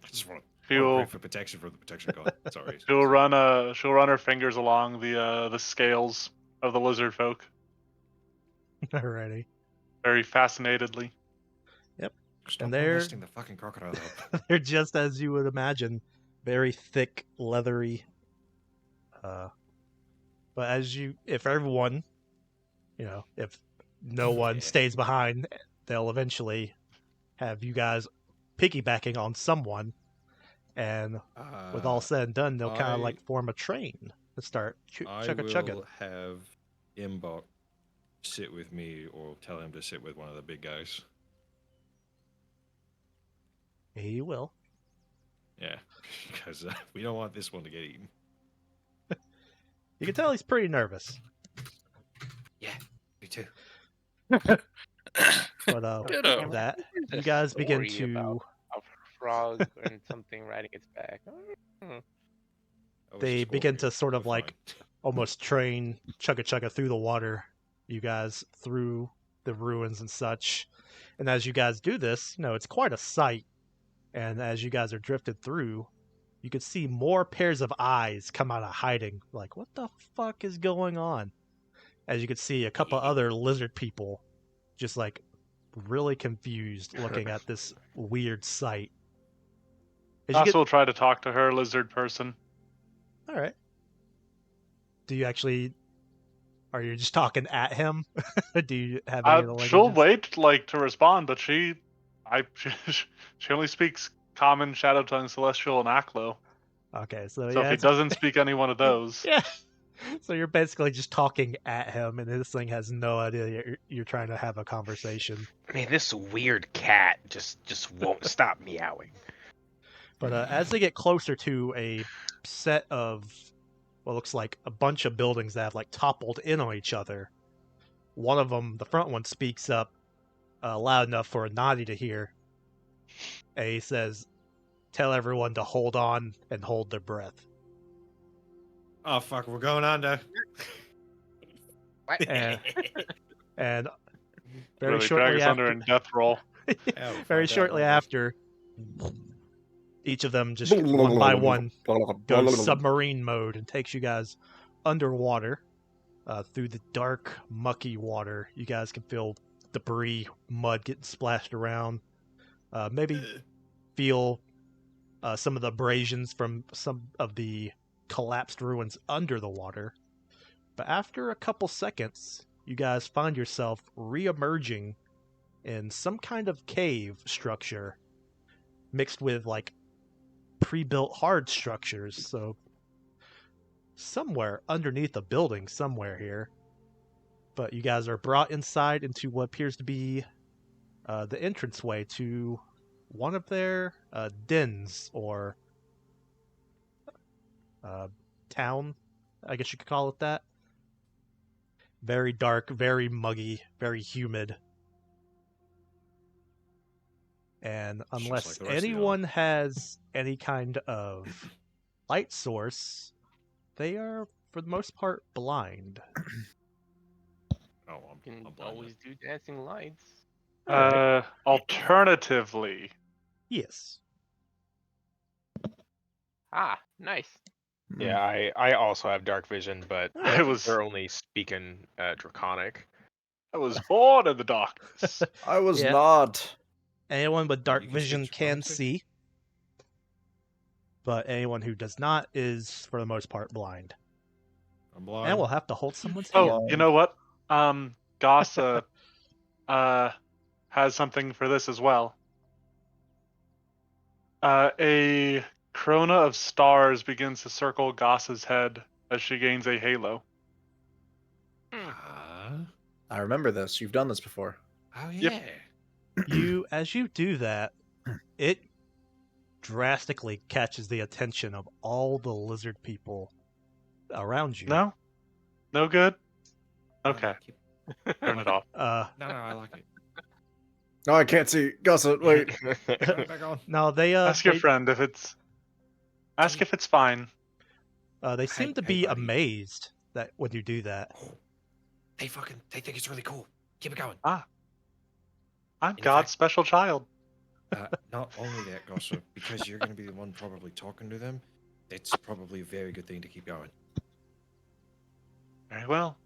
I just want to she will pray for protection from the protection god. Sorry. she'll run her fingers along the scales of the lizard folk Alrighty. very fascinatedly. Stop and they're- molesting the fucking crocodile. Though. They're just as you would imagine, very thick, leathery. But if everyone, if no one Yeah. stays behind, they'll eventually have you guys piggybacking on someone, and with all said and done, they'll kind of I- like form a train to start I chugga will chugga. have Imbok sit with me, or tell him to sit with one of the big guys. He will. Yeah, because we don't want this one to get eaten. You can tell he's pretty nervous. Me too. But Ditto. with that, There's a you guys begin story to. about a frog and something riding its back. They begin to sort of like almost train chugga chugga through the water, you guys through the ruins and such. And as you guys do this, it's quite a sight. And as you guys are drifted through, you could see more pairs of eyes come out of hiding. Like, what the fuck is going on? As you could see a couple other lizard people just like really confused looking at this weird sight. As you Gasa will try to talk to her lizard person. All right. Do you actually? Are you just talking at him? Do you have any of the She'll languages? wait to respond, but she only speaks Common, Shadow Tongue, Celestial, and Aklo. Okay, so So yeah, if he doesn't speak any one of those, yeah, So you're basically just talking at him, and this thing has no idea you're trying to have a conversation. Man, this weird cat just won't stop meowing. But as they get closer to a set of what looks like a bunch of buildings that have like toppled in on each other, one of them, the front one, speaks up loud enough for a Noddy to hear. And he says, "Tell everyone to hold on and hold their breath." Oh fuck, we're going under. And, and very Really shortly drag us under after, in death roll. Yeah, we'll very find out, shortly won't we? after, each of them just one by one goes submarine mode and takes you guys underwater through the dark, mucky water. You guys can feel debris, mud getting splashed around. Maybe feel some of the abrasions from some of the collapsed ruins under the water. But after a couple seconds, you guys find yourself re-emerging in some kind of cave structure mixed with like pre-built hard structures. So somewhere underneath a building somewhere here. But you guys are brought inside into what appears to be the entranceway to one of their dens or town, I guess you could call it that. Very dark, very muggy, very humid. And It's just unless like the rest of y'all. anyone has any kind of light source, they are, for the most part, blind. Oh, You can I'm blind. always do dancing lights. Alternatively, Yes. Ah, nice. Yeah, I also have dark vision, but I was they're only speaking Draconic. I was born in the darkness. I was Yeah. not. Anyone with dark You can speak vision can Draconic? see, but anyone who does not is, for the most part, blind. I'm blind. And we'll have to hold someone's hand. Oh, you know what? Gossa has something for this as well. A corona of stars begins to circle Gossa's head as she gains a halo. I remember this. You've done this before. Oh Yep. yeah. As you do that, it drastically catches the attention of all the lizard people around you. No? No good? Okay. Turn it off. Uh, No, I like it. No, I can't see. Gossip, wait. Turn it back on. no, they Ask your friend if it's. Ask if it's fine. they seem Hey- to hey, be buddy. amazed that when you do that. They think it's really cool. Keep it going. I'm In God's fact- special child. Not only that, Gossip, because you're going to be the one probably talking to them, it's probably a very good thing to keep going. Very well.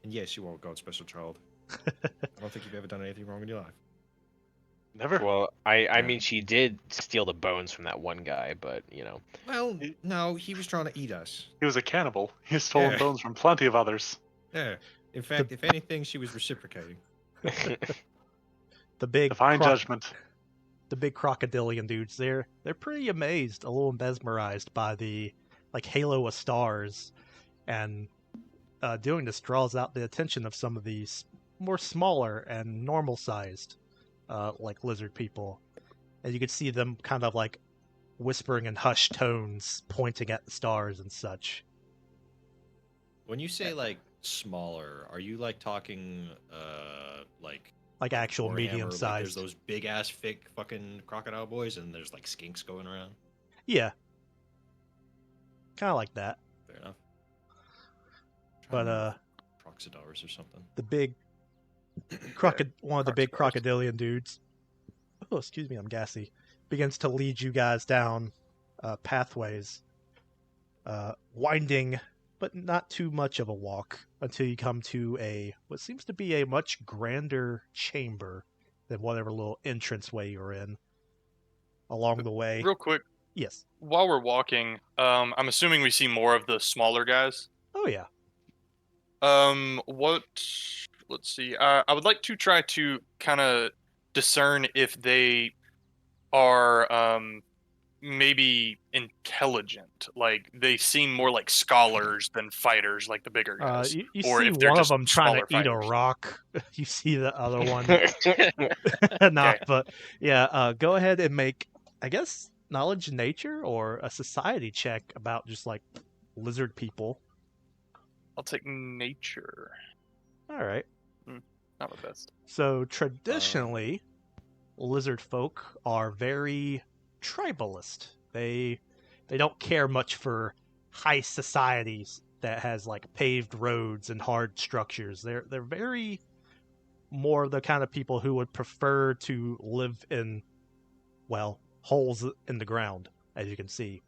And yes, you are God's special child. I don't think you've ever done anything wrong in your life. Never. Well, I mean, she did steal the bones from that one guy, but you know. Well, no, he was trying to eat us. He was a cannibal. He has stolen Yeah. bones from plenty of others. Yeah. In fact, if anything, she was reciprocating. The big Divine judgment. the big crocodilian dudes, they're pretty amazed, a little mesmerized by the like halo of stars, and doing this draws out the attention of some of these more smaller and normal sized like lizard people, and you could see them kind of like whispering in hushed tones, pointing at the stars and such. When you say like smaller, are you like talking like Actual Warhammer, medium like, sized. there's those big ass thick fucking crocodile boys, and there's like skinks going around. Yeah, kind of like that. Fair enough. But Proxidars or something. the big one of the big crocodilian dudes, oh excuse me, I'm gassy, begins to lead you guys down pathways, winding but not too much of a walk until you come to what seems to be a much grander chamber than whatever little entranceway you're in. Along the way, Real quick, yes. while we're walking, I'm assuming we see more of the smaller guys. Oh yeah. Let's see. I would like to try to kind of discern if they are maybe intelligent. Like they seem more like scholars than fighters, like the bigger guys. You or see if they're one of just them trying to smaller eat a fighters. rock. You see the other one Okay. not, but yeah. Go ahead and make, I guess, knowledge nature or a society check about just like lizard people. I'll take nature. All right. Not the best. So traditionally, lizard folk are very tribalist. They don't care much for high societies that has like paved roads and hard structures. They're very more the kind of people who would prefer to live in, well, holes in the ground, as you can see.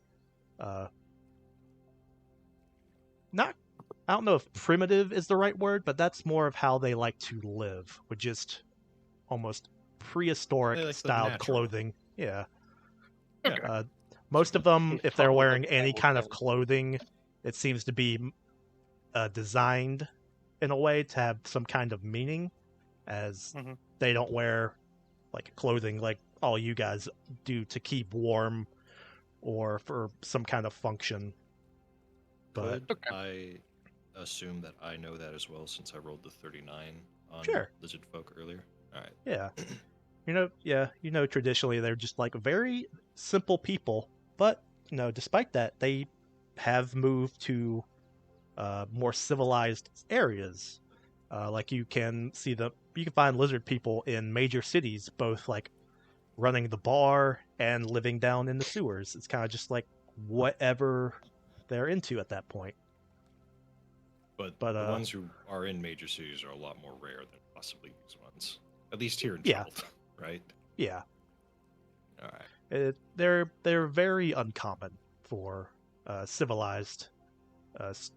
Not, I don't know if primitive is the right word, but that's more of how they like to live, with just almost prehistoric They like to live styled natural. clothing. Yeah. Okay. Most of them, if they're Follow the wearing any tribal kind of code. clothing, it seems to be designed in a way to have some kind of meaning, as Mhm. they don't wear like clothing like all you guys do to keep warm or for some kind of function. But Could I assume that I know that as well since I rolled the 39 on Sure. lizard folk earlier? All right. yeah, traditionally they're just like very simple people, but despite that, they have moved to more civilized areas. Like you can find lizard people in major cities, both like running the bar and living down in the sewers. It's kind of just like whatever they're into at that point. But But, the ones who are in major cities are a lot more rare than possibly these ones. At least here in Yeah. Troubled, right? Yeah, All right. they're very uncommon for civilized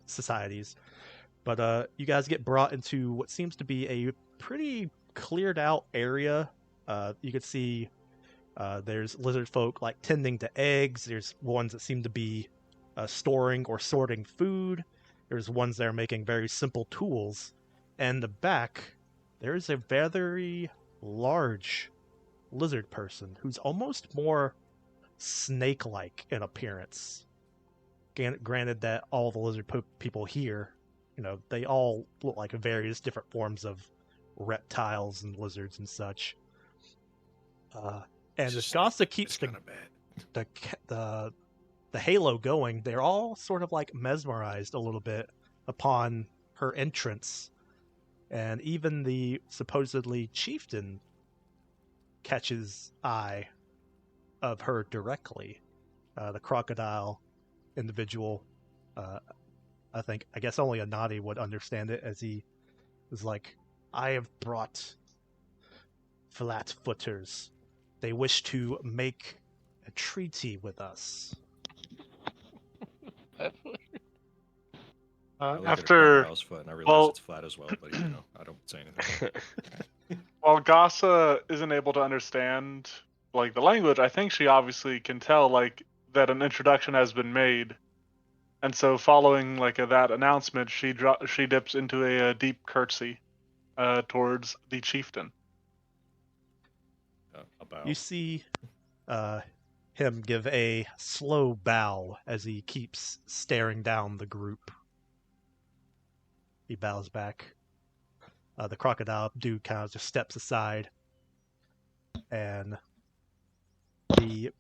societies. But you guys get brought into what seems to be a pretty cleared out area. You could see there's lizard folk like tending to eggs. There's ones that seem to be storing or sorting food. There's ones that are making very simple tools. And in the back, there's a very large lizard person who's almost more snake-like in appearance. Granted that all the lizard people here, they all look like various different forms of reptiles and lizards and such. And Just Nagasa keeps It's kind of bad. the halo going. They're all sort of like mesmerized a little bit upon her entrance, and even the supposedly chieftain catches eye of her directly. The crocodile individual, I guess only a Nadi would understand it, as he is like, I have brought flat-footers. They wish to make a treaty with us. I look After- at a crocodile's foot and I realize well- it's flat as well, but I don't say anything. While Gasa isn't able to understand like the language, I think she obviously can tell like that an introduction has been made, and so following like that announcement, she dips into a deep curtsy towards the chieftain. About You see him give a slow bow as he keeps staring down the group. He bows back. The crocodile dude kind of just steps aside, and the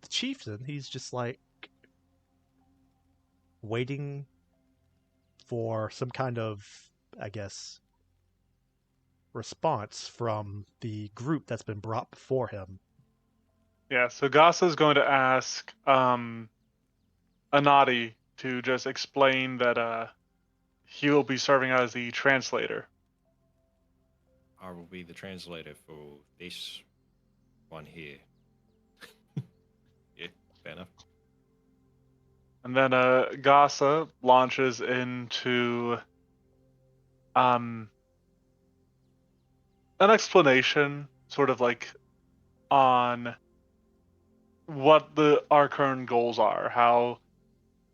chieftain, he's just like waiting for some kind of, I guess, response from the group that's been brought before him. Yeah, so Gasa is going to ask Anadi to just explain that he will be serving as the translator. I will be the translator for this one here. Yeah, fair enough. And then Gasa launches into an explanation, sort of like on what our current goals are. How,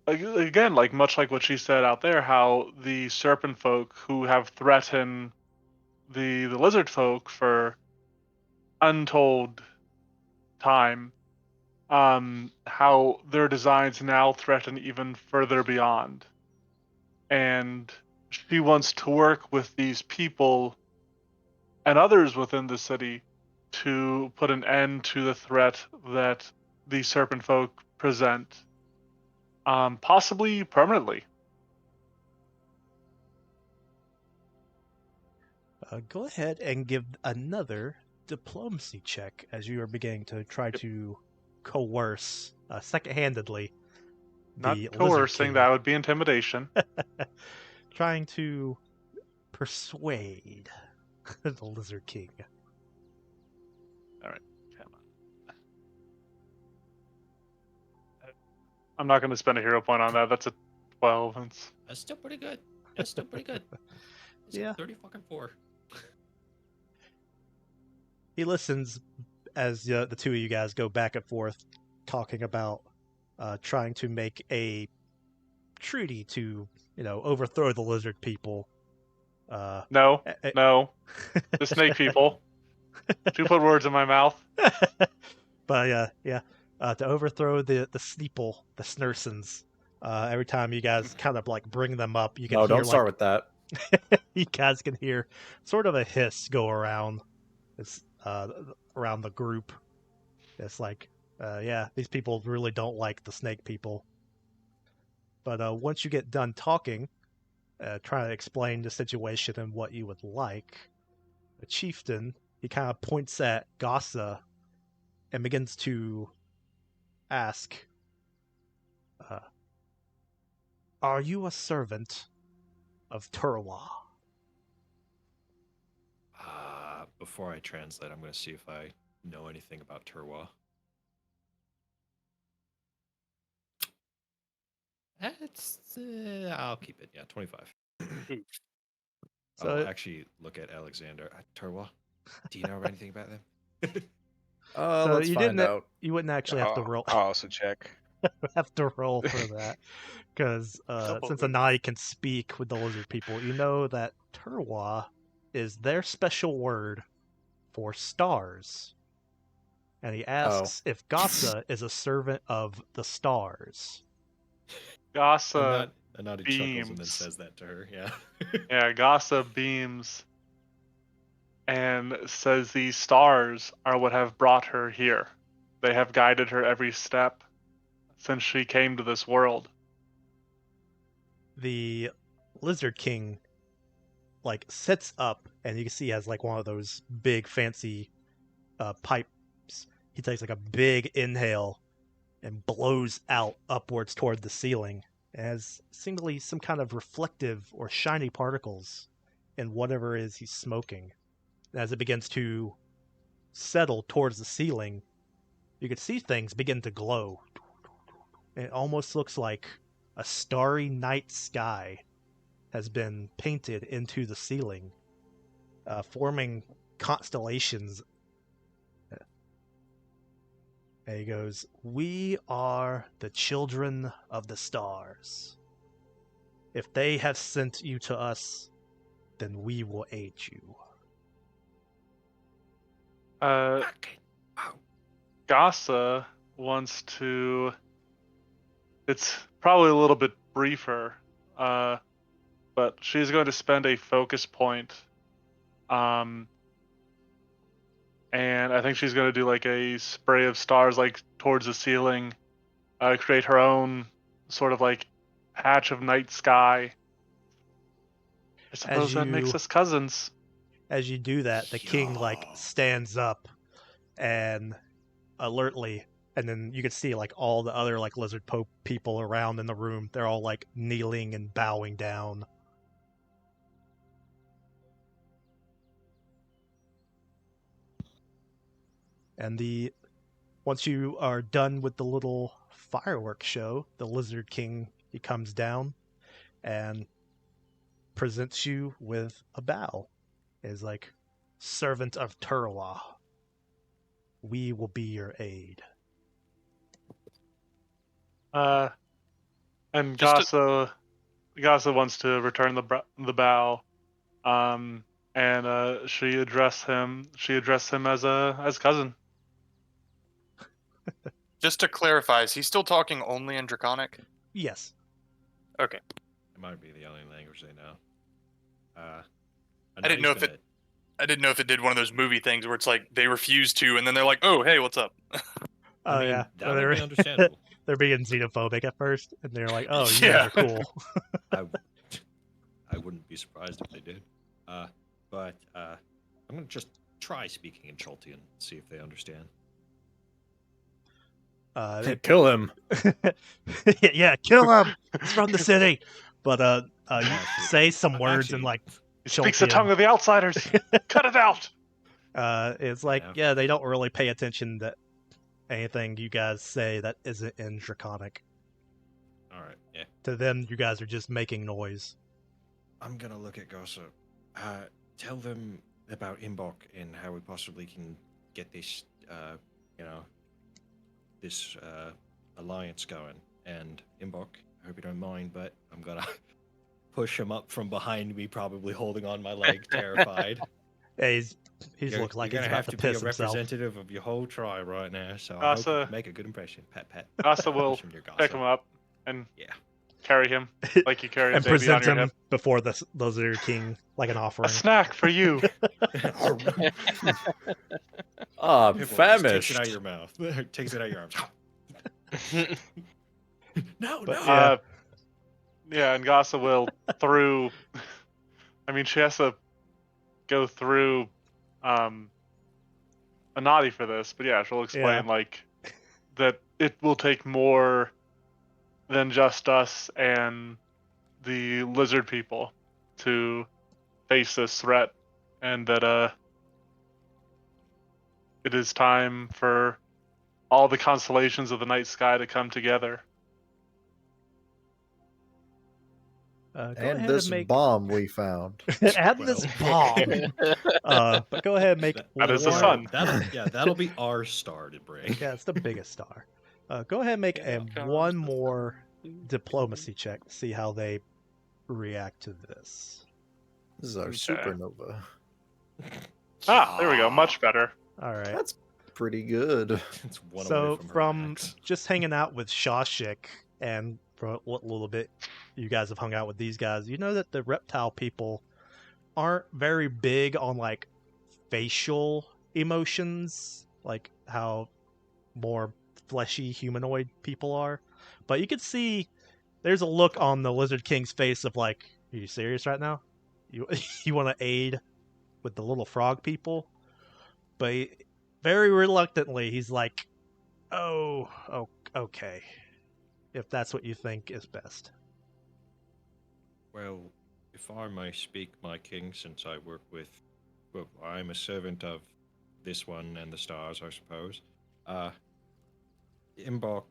again, like much like what she said out there, how the serpent folk who have threatened the lizard folk for untold time how their designs now threaten even further beyond. And she wants to work with these people and others within the city to put an end to the threat that the serpent folk present, possibly permanently. Go ahead and give another diplomacy check as you are beginning to try to coerce second-handedly Not the Lizard coercing, King, that would be intimidation. trying to persuade the Lizard King. All right, come on. I'm not going to spend a hero point on that. That's a 12. That's still pretty good. That's still pretty good. It's Yeah. 30 fucking 4. He listens as the two of you guys go back and forth, talking about trying to make a treaty to, overthrow the lizard people. No, eh, no. The snake people. Do put words in my mouth. But yeah, to overthrow the Sneeple, the Snursons. Every time you guys kind of like bring them up, you can No, hear don't start with that. you guys can hear sort of a hiss go around. It's around the group. It's like, yeah, these people really don't like the snake people. But once you get done talking, trying to explain the situation and what you would like, the chieftain, he kind of points at Gossa and begins to ask, are you a servant of Turwa? Before I translate, I'm going to see if I know anything about Turwa. I'll keep it. Yeah, 25. So I'll actually look at Alexander. Turwa, do you know anything about them? so Let's you find out. you wouldn't actually have to roll I'll also check. have to roll for that because Couple since of Anai can speak with the lizard people, you know that Turwa is their special word for stars. And he asks if Gossa is a servant of the stars. Gossa Anadi chuckles and then beams. says that to her. Yeah. Yeah, Gossa beams and says these stars are what have brought her here. They have guided her every step since she came to this world. The Lizard King like sits up, and you can see he has like one of those big fancy pipes. He takes like a big inhale and blows out upwards toward the ceiling. It has seemingly some kind of reflective or shiny particles in whatever it is he's smoking. As it begins to settle towards the ceiling, you can see things begin to glow. It almost looks like a starry night sky has been painted into the ceiling, forming constellations. And he goes, "We are the children of the stars. If they have sent you to us, then we will aid you." Gossa wants to. It's probably a little bit briefer, but she's going to spend a focus point. And I think she's going to do like a spray of stars like towards the ceiling, create her own sort of like patch of night sky. I suppose that makes us cousins. As you do that, the king like stands up and alertly, and then you can see like all the other like lizard pope people around in the room. They're all like kneeling and bowing down. And once you are done with the little fireworks show, the Lizard King, he comes down and presents you with a bow. Is like, servant of Turwa, we will be your aid. And Just Gossa wants to return the bow, and she addressed him as cousin. Just to clarify, is he still talking only in Draconic? Yes. Okay. It might be the only language they know. I didn't know if it did one of those movie things where it's like they refuse to, and then they're like, "Oh, hey, what's up?" Oh mean, yeah, that would be understandable. They're being xenophobic at first, and they're like, "Oh, you Yeah. guys are cool." I wouldn't be surprised if they did. But I'm gonna just try speaking in Chaltian, see if they understand. Kill him. Yeah, kill him. He's from the city. But you Actually- say some words in actually, like He speaks the Chaltian. tongue of the outsiders. Cut it out. It's like, Yeah. yeah, they don't really pay attention to anything you guys say that isn't in Draconic. All right, yeah. To them, you guys are just making noise. I'm gonna look at Gossip. Tell them about Imbok and how we possibly can get this, this alliance going. And Imbok, I hope you don't mind, but I'm gonna push him up from behind me, probably holding on my leg, terrified. Yeah, he looks like you're he's gonna about have to to be a piss himself. representative of your whole tribe right now, so I hope you Asa, can make a good impression. Pat. Asa will Push him near pick him Gossip. up and Yeah. carry him like you carry a And baby on present your him hip. before the Lizard King like an A offering. snack for you. Ah, Pibble just famished. takes it out of your mouth. Takes it out of your arms. No, But no. yeah. Yeah, and Gasa will through. I mean, she has to go through a naughty for this, but yeah, she'll explain like that it will take more than just us and the lizard people to face this threat, and that it is time for all the constellations of the night sky to come together. Go And ahead this and make bomb we found. and this bomb. But go ahead and make That is the one- sun. That'll be our star to bring. Yeah, it's the biggest star. Go ahead and make one more diplomacy check to see how they react to this. This is our Okay. supernova. Ah, there we go. Much better. All right. That's pretty good. It's one So away from, from her max. just hanging out with Shawshik and for what little bit you guys have hung out with these guys, you know that the reptile people aren't very big on like facial emotions, like how more fleshy humanoid people are. But you can see there's a look on the Lizard King's face of like, are you serious right now? You you want to aid with the little frog people? But very reluctantly, he's like, oh, okay. If that's what you think is best. Well, if I may speak, my king, since I work with, well, I'm a servant of this one and the stars, I suppose. Imbok,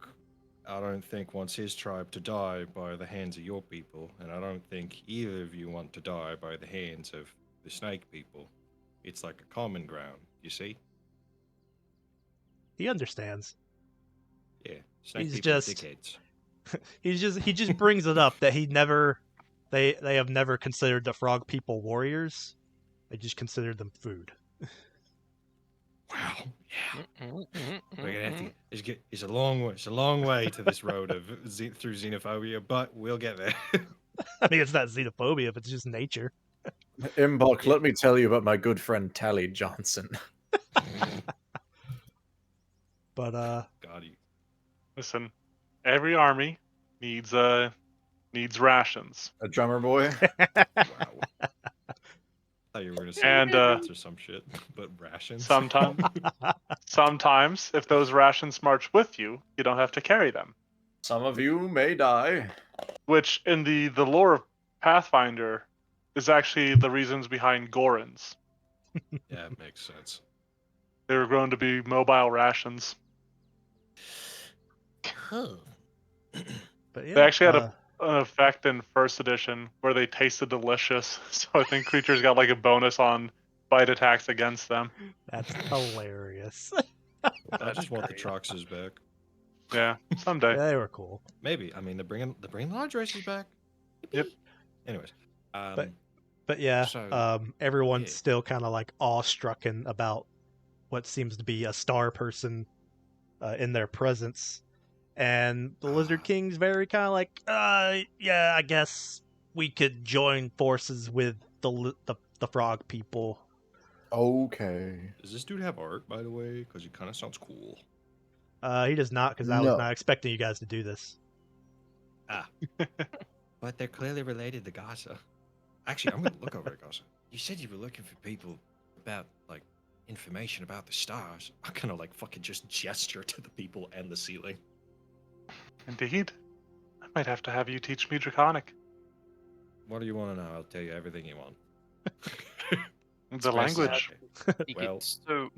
I don't think wants his tribe to die by the hands of your people, and I don't think either of you want to die by the hands of the snake people. It's like a common ground, you see? He understands. Yeah, snake He's people are just- dickheads. He just brings it up that they have never considered the frog people warriors. They just considered them food. Wow, yeah. We're gonna have to. It's a long way. It's a long way to this road of through xenophobia, but we'll get there. I mean, it's not xenophobia, but it's just nature. Imbok, let me tell you about my good friend Tally Johnson. But God, you. Listen, every army needs rations. A drummer boy. Wow. I thought you were gonna say And, rations or some shit, but rations. Sometimes, if those rations march with you, you don't have to carry them. Some of you may die. Which, in the lore of Pathfinder, is actually the reasons behind Gorons. Yeah, it makes sense. They were grown to be mobile rations. but yeah, They actually had an effect in first edition where they tasted delicious. So I think creatures got like a bonus on bite attacks against them. that's hilarious. I just want the Troxers back. Yeah, someday. They were cool. Maybe. I mean, they're bringing large races back. Yep. Anyways, But yeah, So, everyone's yeah. still kind of like awestruck about what seems to be a star person in their presence, and the Lizard King's very kind of like, yeah, I guess we could join forces with the frog people. Okay. Does this dude have art, by the way? Because he kind of sounds cool. He does not, because I was No. not expecting you guys to do this. But they're clearly related to Gaza. Actually, I'm going to look over at Gaza. You said you were looking for people about, like, information about the stars. I kind of, like, fucking just gesture to the people and the ceiling. Indeed. I might have to have you teach me Draconic. What do you want to know? I'll tell you everything you want. The language. Well, So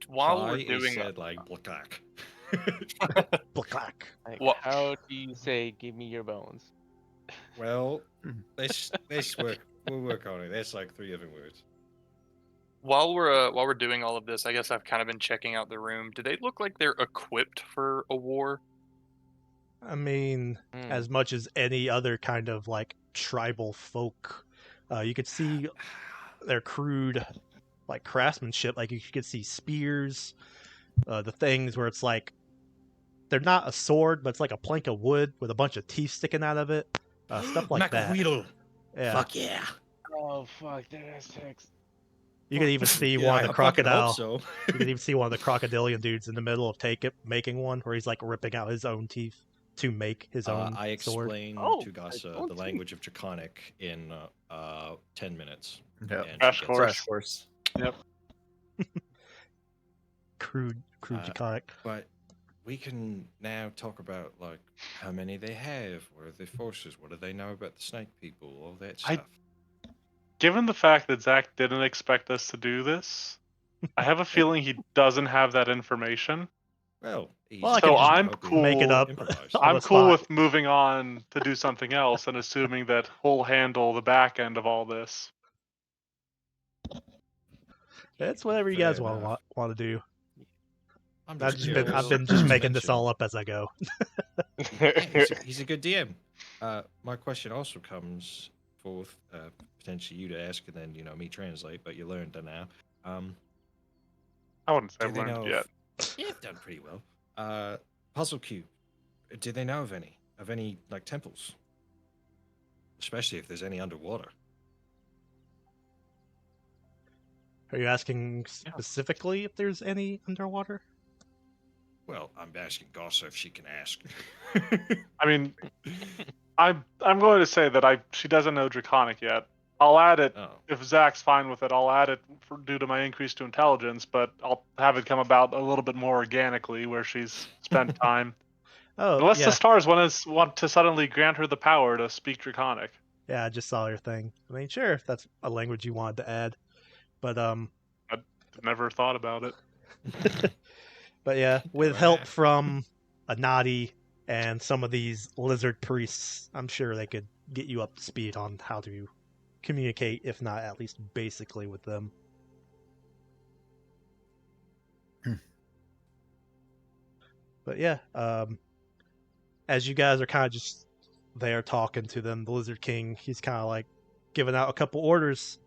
while we're Phi doing said, like, blackack. Black. Like, Well- how do you say, "Give me your bones"? Well, let's work. We'll work on it. That's like 3 different words. while we're doing all of this, I guess I've kind of been checking out the room. Do they look like they're equipped for a war? I mean, Hmm. as much as any other kind of like tribal folk, you could see their crude like craftsmanship. Like you could see spears, the things where it's like they're not a sword, but it's like a plank of wood with a bunch of teeth sticking out of it. Stuff like that. Macahuitl. Yeah. Fuck yeah. Oh fuck, that's text. You could even see Yeah, one of I the fucking hope crocodile. so. You could even see one of the crocodilian dudes in the middle of making one, where he's like ripping out his own teeth to make his own I sword. explained Oh, to Gasa don't the see. language of Draconic in 10 minutes. Yeah. And Crash she gets course. Crash course. Yep. Crude draconic. But we can now talk about like how many they have, what are their forces, what do they know about the snake people, all that I- stuff. Given the fact that Zach didn't expect us to do this, I have a feeling he doesn't have that information. Well, easy. Well, I So can just I'm Hoping cool. Make it up. improvise. on I'm the cool spot. with moving on to do something else and assuming that he'll handle the back end of all this. It's whatever you Fair guys enough. want to do. I'm I've just just been curious. I've been just You making this mentioned- all up as I go. Yeah, he's a good DM. My question also comes forth, potentially you to ask, and then me translate. But you learned it now. I wouldn't say Do I've they learned know it yet. Yeah, you've done pretty well. Puzzle Cube. Do they know of any like temples? Especially if there's any underwater. Are you asking specifically if there's any underwater? Well, I'm asking Gossa if she can ask. I mean, I'm going to say that she doesn't know Draconic yet. I'll add it Oh. if Zach's fine with it. I'll add it due to my increase to intelligence, but I'll have it come about a little bit more organically, where she's spent time. Oh, Unless yeah. the stars want to suddenly grant her the power to speak Draconic. Yeah, I just saw your thing. I mean, sure, if that's a language you wanted to add. But Never thought about it. But yeah, with Go help ahead. from Anadi and some of these lizard priests, I'm sure they could get you up to speed on how to communicate, if not at least basically with them. But yeah, as you guys are kind of just there talking to them, the Lizard King, he's kind of like giving out a couple orders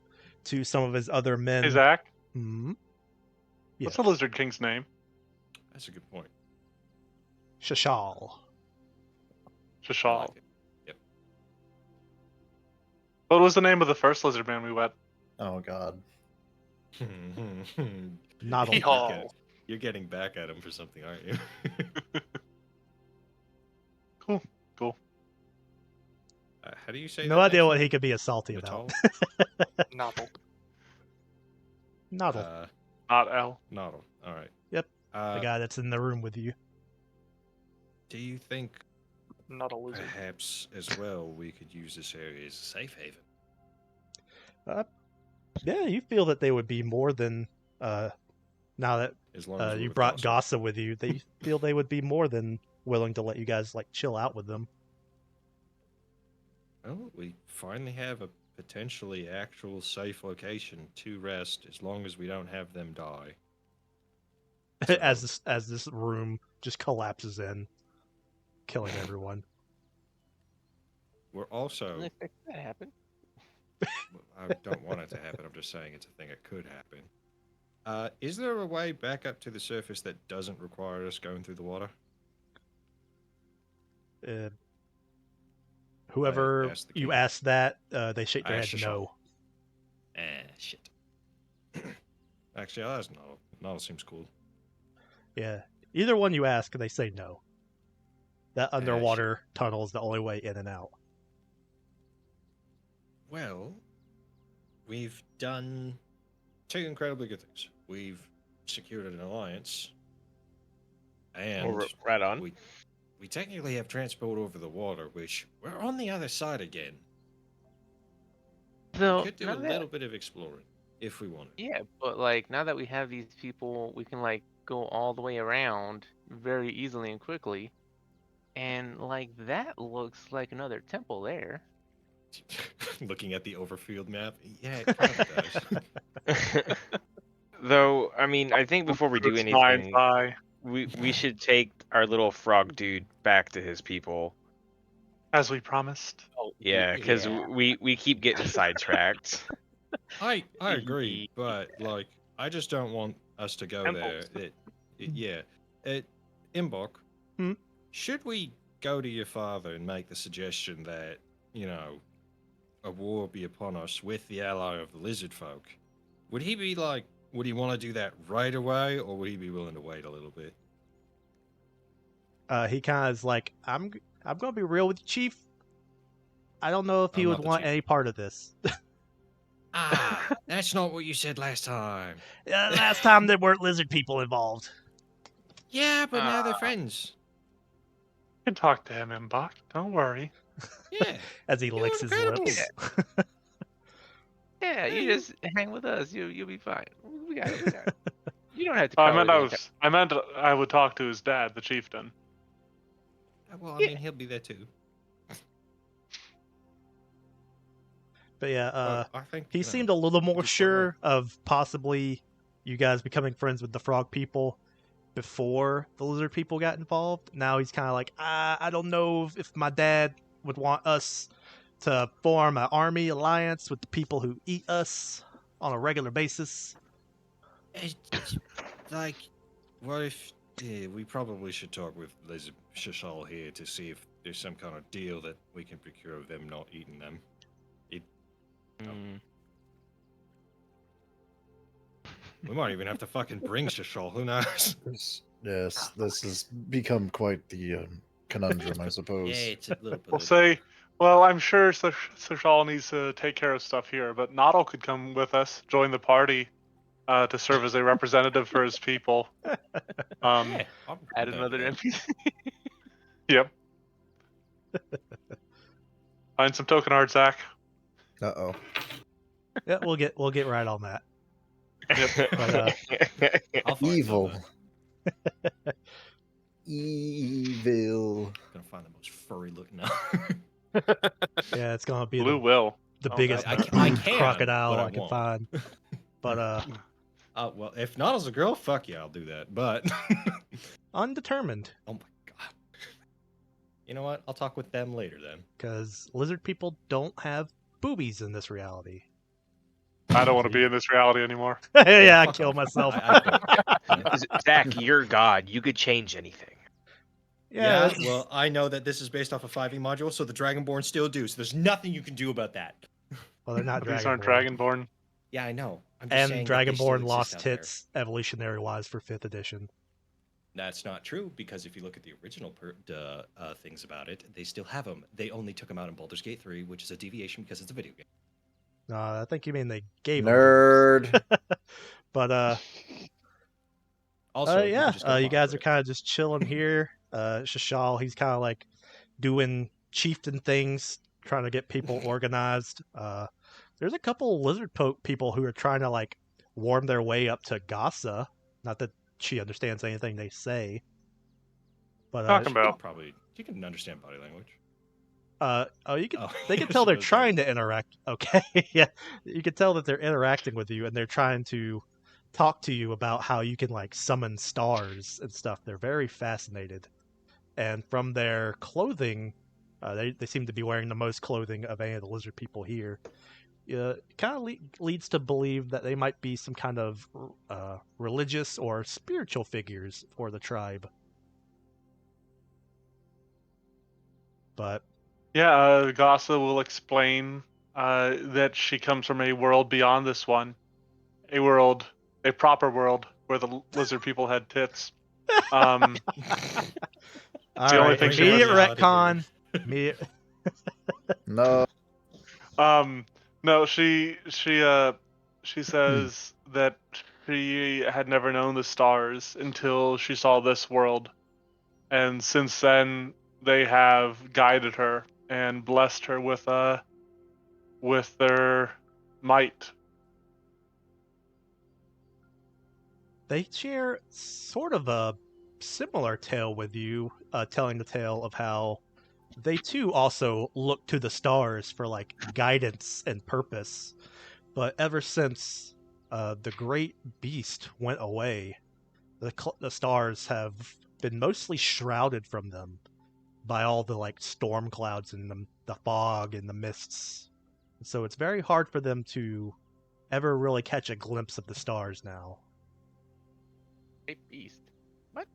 to some of his other men. Hey, Zach, Hmm? what's Yes. the Lizard King's name? That's a good point. Shashal. I Shashal. like it. Yep. What was the name of the first lizard man we met? Oh god. Not Hee haw. You're getting back at him for something, aren't you? Cool. How do you say no that idea next what name? he could be salty about. Natal? Novel. Noddle, Not L. Natal. All right. Yep, Uh, the guy that's in the room with you. do you think Not a lizard. perhaps as well we could use this area as a safe haven? Yeah, you feel that they would be more than now that As long as we're you with brought Gossa. Gossa with you. They feel they would be more than willing to let you guys like chill out with them. Well, we finally have a potentially actual safe location to rest as long as we don't have them die. as this room just collapses in, killing everyone. We're Didn't also. expect that to happen. I don't want it to happen. I'm just saying it's a thing that could happen. Is there a way back up to the surface that doesn't require us going through the water? Uh, whoever asked the you king. ask that, they shake their I head asked no. Shit. Actually, that's not. Not seems cool. Yeah. Either one you ask, they say no. That shit. underwater tunnel is the only way in and out. Well, we've done two incredibly good things. We've secured an alliance, and Right on. we technically have transport over the water, which we're on the other side again. So We could do a now that, little bit of exploring if we wanted. yeah, but like now that we have these people, we can like go all the way around very easily and quickly. And like that looks like another temple there. Looking at the overfield map, yeah, it kind of does. Though, I mean, I think before we do It's mind's anything, eye. we should take our little frog dude back to his people. As we promised. Oh, Yeah, because yeah. we keep getting sidetracked. I agree, but like I just don't want us to go there. Temples. Yeah, Imbok, Hmm? should we go to your father and make the suggestion that a war be upon us with the ally of the lizard folk? Would he be like? Would he want to do that right away, or would he be willing to wait a little bit? He kind of is like, I'm gonna be real with you, Chief. I don't know if he I'm would not the want chief. any part of this. That's not what you said last time. Last time there weren't lizard people involved. Yeah, but now they're friends. You can talk to him, Mbok. Don't worry. Yeah. As he You're licks his incredible. lips. Yeah, you Hey. just hang with us. You'll be fine. We got it. We got it. You don't have to. I cover meant the I meant I would talk to his dad, the chieftain. Well, I Yeah. mean, he'll be there too. But yeah, But I think he seemed a little more just went sure of possibly you guys becoming friends with the frog people before the lizard people got involved. Now he's kind of like, I don't know if my dad would want us to form an army alliance with the people who eat us on a regular basis. It's like, what if we probably should talk with Liz Shishal here to see if there's some kind of deal that we can procure of them not eating them. Mm. We might even have to fucking bring Shishal. Who knows? Yes, this has become quite the conundrum, I suppose. Yeah, it's a little bit. We'll say, well, I'm sure Sashal needs to take care of stuff here, but Noddle could come with us, join the party, to serve as a representative for his people. Yeah, add another NPC. Yep. Find some token art, Zach. Uh-oh. Yeah, we'll get right on that. I'll find Evil. something. Evil. Gonna find the most furry looking now. Yeah, it's gonna be Blue will. the Oh, biggest I can, crocodile but I can won't. find. But Well, if Noddle's a girl, fuck yeah, I'll do that. But undetermined, oh my god. You know what? I'll talk with them later then. because lizard people don't have boobies in this reality. I don't want to be in this reality anymore. Yeah, I fuck killed off. myself. Zach, you're God. You could change anything. Yeah, that's- well, I know that this is based off a 5e module, so the Dragonborn still do. So there's nothing you can do about that. well, they're not These aren't Dragonborn. Dragonborn. Yeah, I know. I'm just And saying that they still Dragonborn exist lost out there. tits evolutionary wise for 5th edition. That's not true, because if you look at the original things about it, they still have them. They only took them out in Baldur's Gate 3, which is a deviation because it's a video game. I think you mean they gave them Nerd. But Also, yeah, can just go you mod guys for are it. kind of just chilling here. Shishal, he's kind of like doing chieftain things, trying to get people organized. There's a couple lizard people who are trying to like warm their way up to Gasa. Not that she understands anything they say, but Talking about. Probably, you can understand body language. you can. Oh, They can yeah, tell she they're does trying to interact. Okay, yeah, you can tell that they're interacting with you, and they're trying to talk to you about how you can like summon stars and stuff. They're very fascinated, and from their clothing, they seem to be wearing the most clothing of any of the lizard people here. kind of leads to believe that they might be some kind of religious or spiritual figures for the tribe. But Yeah, Gasa will explain that she comes from a world beyond this one, a proper world where the lizard people had tits. all the only right, thing she immediate was- retcon. Immediate. No. No, she says that she had never known the stars until she saw this world, and since then they have guided her and blessed her with their might. They share sort of a similar tale with you, telling the tale of how they too also look to the stars for like guidance and purpose. But ever since the great beast went away, the stars have been mostly shrouded from them by all the like storm clouds and the fog and the mists. So it's very hard for them to ever really catch a glimpse of the stars now. Great beast. What?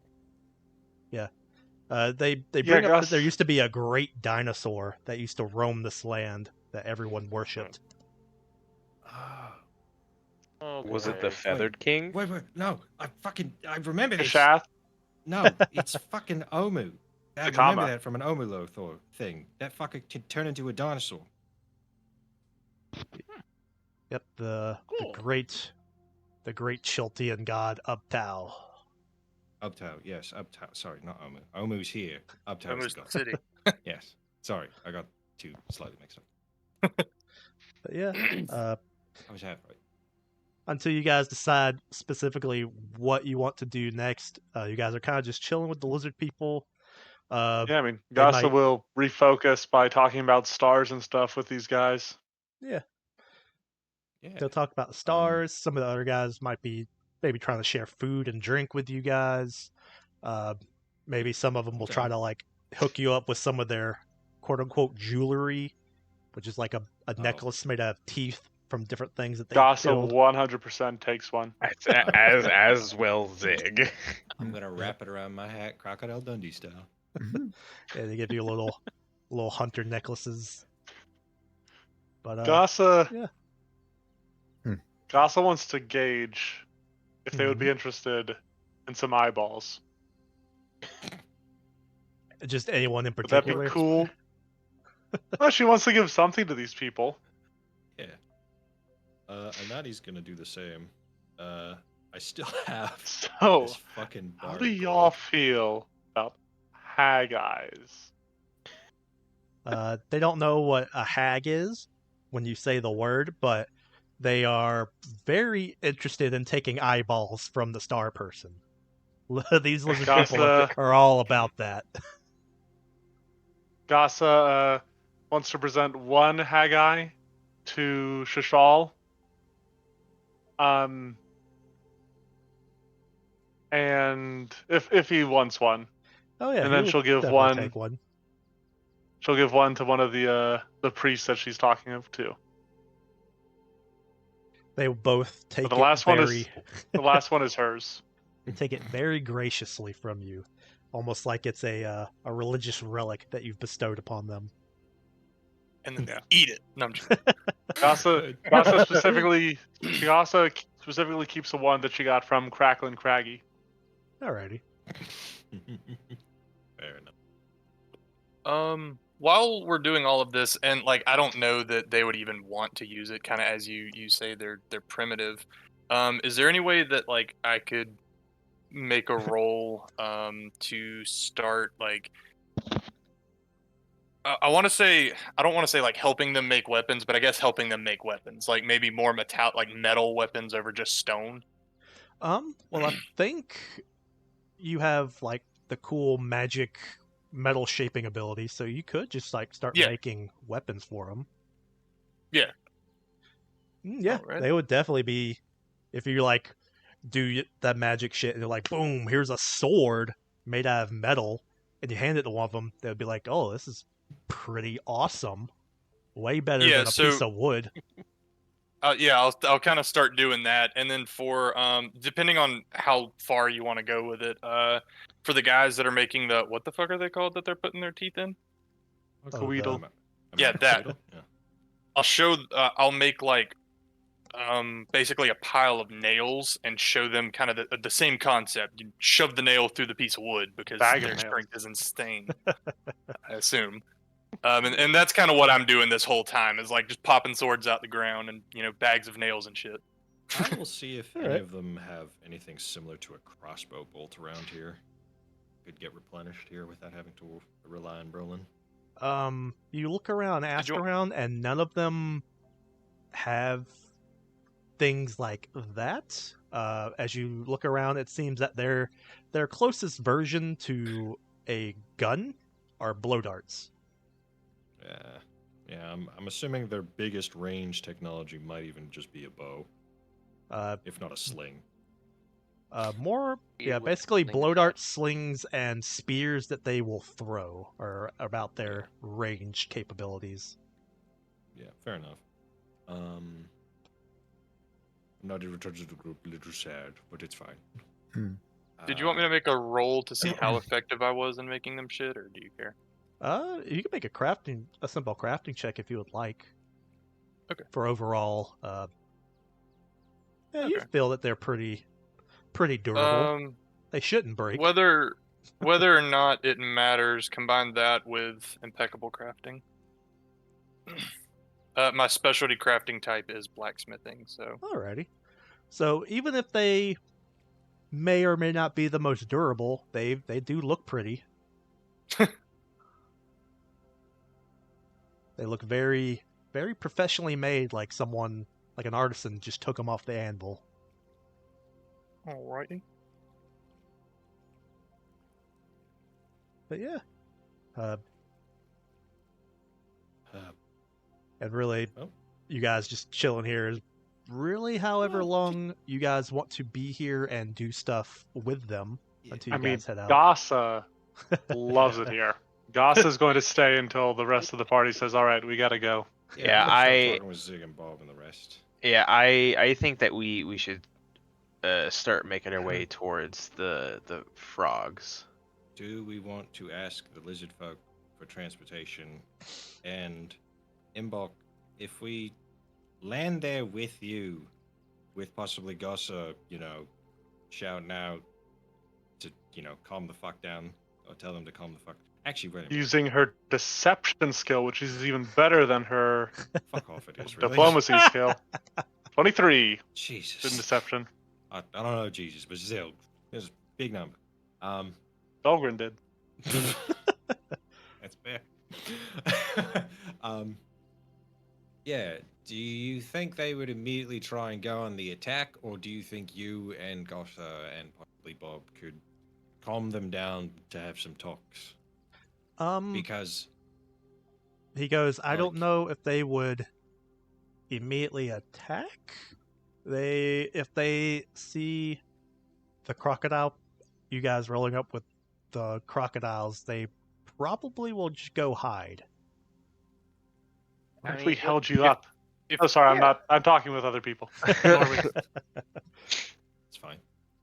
They bring up Gus. that there used to be a great dinosaur that used to roam this land that everyone worshipped. Was it the Okay. Feathered King? Wait, no. I remember this. Kashath? No, it's fucking Omu. I remember Sakama. that from an Omulothor thing. That fucker can turn into a dinosaur. Yep, the Cool. great Chiltian god Uptau. Uptow, yes, Uptow. Sorry, not Omu. Omu's here. Uptow's Almost the god. city. Yes. Sorry, I got two slightly mixed up. But yeah, I was half right. until you guys decide specifically what you want to do next, you guys are kind of just chilling with the lizard people. Yeah, I mean, They Gasa might- will refocus by talking about stars and stuff with these guys. Yeah, Yeah. they'll talk about the stars. Some of the other guys might be maybe trying to share food and drink with you guys. Maybe some of them will try Okay. to like hook you up with some of their quote unquote jewelry, which is like a necklace made out of teeth from different things that they Gasa killed. 100% takes one. As well, Zig. I'm gonna wrap it around my hat, Crocodile Dundee style. Yeah, they give you little hunter necklaces. But Gasa. yeah. Gasa wants to gauge if they would be interested in some eyeballs. Just anyone in Would that particular. be cool? Well, she wants to give something to these people. Yeah. Anadi's gonna do the same. I still have So, this fucking how bar do of y'all gold. feel about hag eyes? They don't know what a hag is when you say the word, but they are very interested in taking eyeballs from the star person. These lizard people Gasa, are all about that. Gasa wants to present one hag eye to Shishal. And if he wants one, Oh yeah, and then he'll she'll give definitely one. take one. She'll give one to one of the priests that she's talking to. They both take But it the last one is hers. They take it very graciously from you, almost like it's a religious relic that you've bestowed upon them. And then eat it. No, I'm just Gasa specifically keeps the one that she got from Cracklin' Craggy. Alrighty. Fair enough. While we're doing all of this, and like I don't know that they would even want to use it, kind of as you say they're primitive. Is there any way that like I could make a roll to start like I want to say I don't want to say like helping them make weapons, but I guess helping them make weapons, like maybe more metal weapons over just stone. Well, I think you have like the cool magic metal shaping ability, so you could just like start Yeah. making weapons for them. Yeah. Yeah, Alright. they would definitely be if you like do that magic shit and they're like, boom, here's a sword made out of metal, and you hand it to one of them, they would be like, oh, this is pretty awesome, way better Yeah, than a so- piece of wood. Yeah, I'll kind of start doing that, and then for depending on how far you want to go with it, for the guys that are making the what the fuck are they called that they're putting their teeth in? A Oh, Coetal. Yeah, that. Yeah. I'll make like basically a pile of nails and show them kind of the same concept. You shove the nail through the piece of wood because Bag of their nails. strength is insane. I assume. And that's kind of what I'm doing this whole time is like just popping swords out the ground and bags of nails and shit. I will see if any Alright. of them have anything similar to a crossbow bolt around here. Could get replenished here without having to rely on Brolin. You look around, ask around, and none of them have things like that. As you look around, it seems that their closest version to a gun are blow darts. Yeah. I'm assuming their biggest range technology might even just be a bow, if not a sling. More, Yeah, with basically slings, blow yeah. darts, slings, and spears that they will throw are about their range capabilities. Yeah, fair enough. I'm not in return to the group, a little sad, but it's fine. Did you want me to make a roll to see how effective I was in making them shit, or do you care? You can make a simple crafting check if you would like. Okay. For overall, you Okay. feel that they're pretty durable. They shouldn't break. Whether or not it matters, combine that with impeccable crafting. My specialty crafting type is blacksmithing, so Alrighty. So even if they may or may not be the most durable, they do look pretty. They look very professionally made, like an artisan just took them off the anvil. alrighty. But yeah, and really, you guys just chilling here is really however long you guys want to be here and do stuff with them until you guys head out. Gossa loves it here. Gossa's going to stay until the rest of the party says, "All right, we gotta go." Yeah, I'm gonna start I- talking with Zig and Bob and the rest. Yeah, I think that we should start making our way towards the frogs. Do we want to ask the lizard folk for transportation? And Imbok, if we land there with you, with possibly Gossa, shouting out to, calm the fuck down, or tell them to calm the fuck. Actually, wait a minute. Using her deception skill, which is even better than her Fuck off, it is really. diplomacy skill. 23 in Jesus. deception. I don't know, Jesus, but still, it's a big number. Dahlgren did. That's fair. Yeah. Do you think they would immediately try and go on the attack, or do you think you and Gotha and possibly Bob could calm them down to have some talks? Because he goes, I don't like- know if they would immediately attack. If they see the crocodile, you guys rolling up with the crocodiles, they probably will just go hide. What I if mean, we what- held you up? Oh, sorry, I'm talking with other people. it's fine.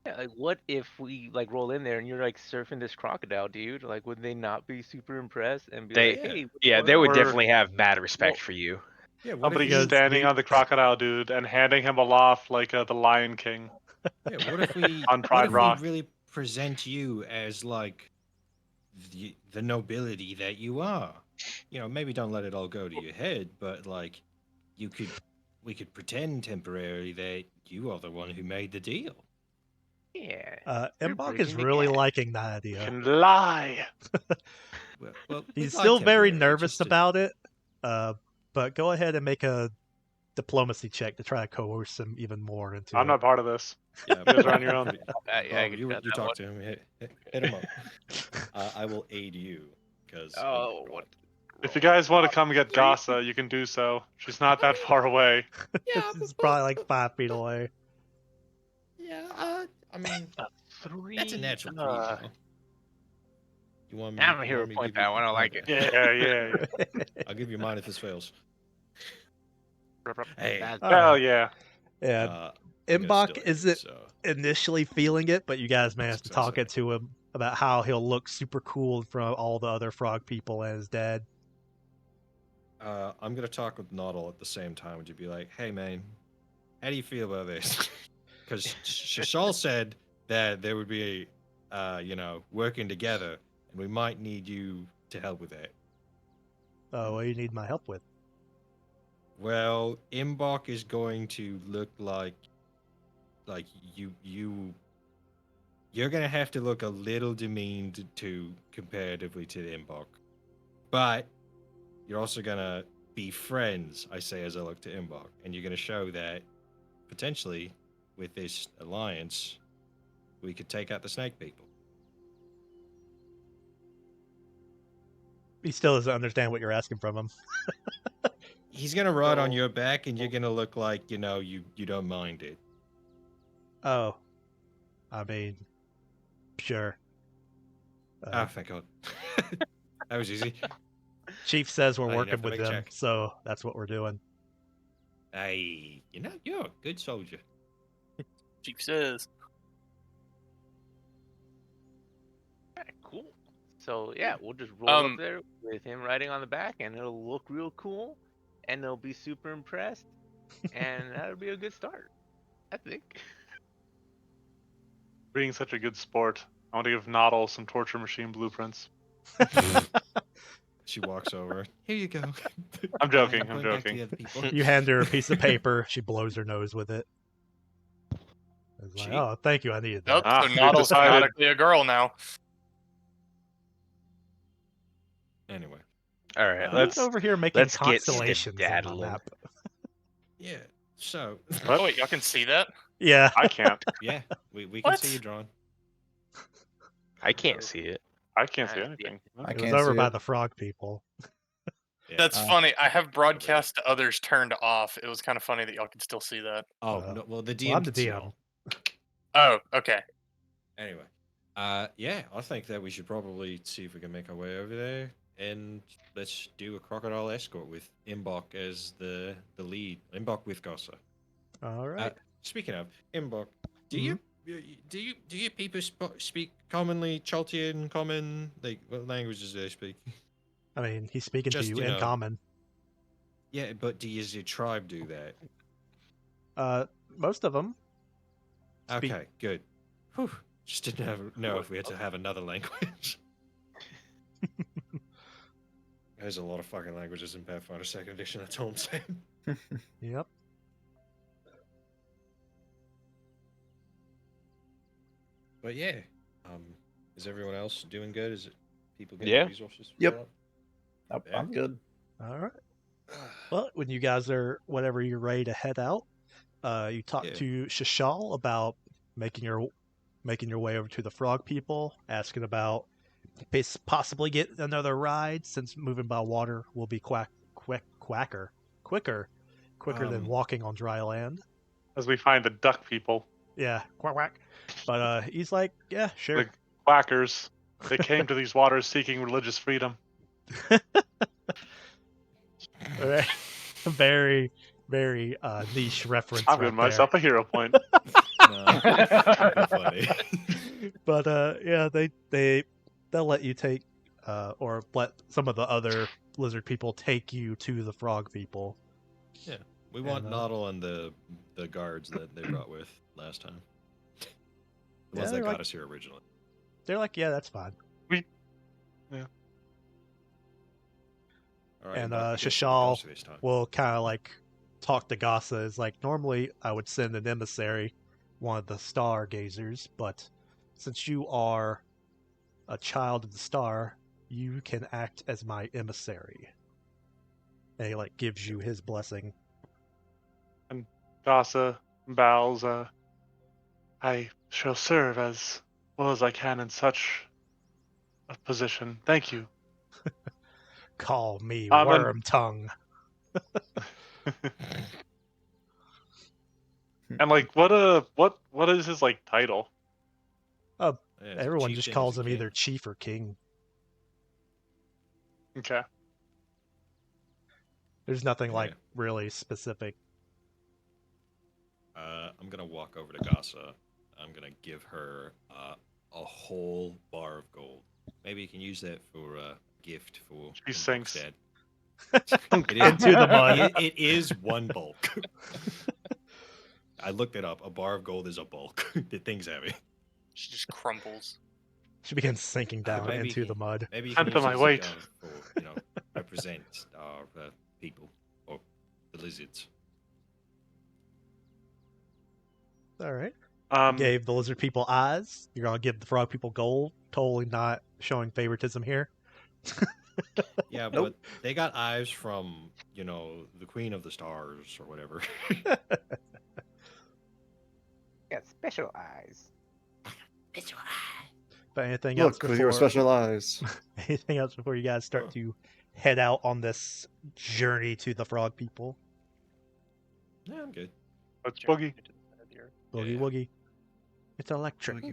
Yeah, like what if we like roll in there and you're like surfing this crocodile, dude? Like, would they not be super impressed and be They- like, "Hey, what's Yeah, going they on?" would Or- definitely have mad respect Well- for you. Yeah. What Somebody if we, standing on the crocodile dude and handing him aloft like the Lion King. Yeah. What if we? On Pride what if Rock. we really present you as like the nobility that you are? Maybe don't let it all go to your head, but like, we could pretend temporarily that you are the one who made the deal. Yeah. You're Mbok is bridging the really gap. liking that idea. Can lie. Well, He's we'd like still very temporarily, nervous just to- about it, but go ahead and make a diplomacy check to try to coerce him even more into I'm it. not part of this. Yeah, You guys are on your own. Yeah, I could you cut that talk one. to him. Hit him up. I will aid you because. Oh, what? If you guys want to come get Gossa, you can do so. She's not that far away. It's probably like 5 feet away. Yeah, I mean, Three. that's a natural creep. You want me? I'm a you hero want me to point give you- that one. I like it. Yeah. I'll give you mine if this fails. Hey, That's All Hell right. yeah. Yeah, I'm gonna Imbok steal it, isn't so initially feeling it, but you guys managed to That's what I talk it say. to him about how he'll look super cool in front of all the other frog people and his dad. I'm gonna talk with Noddle at the same time. Would you be like, "Hey, man, how do you feel about this?" Because Shashal said that there would be, working together, and we might need you to help with that. Oh, what do you need my help with? Well, Imbok is going to look like you're gonna have to look a little demeaned to comparatively to Imbok, but you're also gonna be friends. I say as I look to Imbok, and you're gonna show that potentially with this alliance, we could take out the snake people. He still doesn't understand what you're asking from him. He's gonna ride on So- your back, and you're gonna look like you don't mind it. Oh, I mean, sure. Ah, thank God. That was easy. Chief says we're I didn't have working to with make a them, check. so that's what we're doing. Hey, you're a good soldier. Chief says. Alright, cool. So yeah, we'll just roll up Um, there with him riding on the back, and it'll look real cool, and they'll be super impressed, and that'll be a good start, I think. Being such a good sport, I want to give Noddle some torture machine blueprints. She walks over. Here you go. I'm joking, Going I'm back to joking. the other people. You hand her a piece of paper. She blows her nose with it. It's like, She- oh, thank you. I needed Nope. that. Ah, So we've Noddle's decided. canonically a girl now. Anyway, All right, Who's over here making let's get constellations on my skedaddling. map? yeah. So, What? Oh wait, y'all can see that? Yeah. I can't. yeah, we can What? see you drawing. I can't see it. I can't see Yeah. anything. I It was can't over see by it. the frog people. Yeah. That's Uh, funny. I have broadcast to others turned off. It was kind of funny that y'all could still see that. Oh Uh, no. Well, the DM Well, I'm the can see DM. all. Oh, okay. Anyway, yeah, I think that we should probably see if we can make our way over there, and let's do a crocodile escort with Imbok as the lead. Imbok with Gossa. All right. Speaking of Imbok, do you people speak commonly Chaltian common? Like what languages do they speak? I mean, he's speaking to just, you you in know- common. Yeah, but does your tribe do that? Most of them. Speak- Okay, good. Whew. Just didn't know if we had to have another language. There's a lot of fucking languages in Pathfinder 2nd Edition, that's all I'm saying. Yep. But yeah, is everyone else doing good? Is it people getting Yeah. resources? Yep. Yeah. I'm good. All right. Well, when you guys are, whenever you're ready to head out, you talk Yeah. to Shashal about making your way over to the frog people, asking about possibly get another ride since moving by water will be quicker than Um, walking on dry land. As we find the duck people, Yeah, quack quack. But he's like, yeah, sure. the quackers, they came to these waters seeking religious freedom. Very, very niche reference. I'm right giving myself a hero point. no, funny. But yeah, they'll let you take or let some of the other lizard people take you to the frog people. Yeah, we want And, Noddle and the guards that they brought with last time. The Yeah, ones that they're got like- us here originally. They're like, yeah, that's fine. All right, And Buck, you get some Shashal Gossa this time. will kind of like talk to Gossa. Is like, normally I would send an emissary, one of the stargazers, but since you are a child of the star, you can act as my emissary. And he like gives you his blessing. Dasa bows. I shall serve as well as I can in such a position. Thank you. Call me And- Worm Tongue. And like, what is his like title? Yeah, is it Everyone just chieftain, calls is it him king? either chief or king. Okay. There's nothing like Yeah. really specific. I'm gonna walk over to Gasa. I'm gonna give her a whole bar of gold. Maybe you can use that for a gift for She Imbok's sinks. dad. Into the mud. It is one bulk. I looked it up. A bar of gold is a bulk. The thing's heavy. She just crumbles. She begins sinking down maybe into you the can- mud. Maybe you Tenth can of use my it weight. for represent our people or the lizards. All right. Um, Gave the lizard people eyes. You're gonna give the frog people gold. Totally not showing favoritism here. Yeah, Nope. but they got eyes from the Queen of the Stars or whatever. Got special eyes. But anything else Look, with your before special eyes. anything else before you guys start to head out on this journey to the frog people? Yeah, I'm good. let's Journey boogie. to the center of the earth. Boogie Yeah. woogie. It's electric.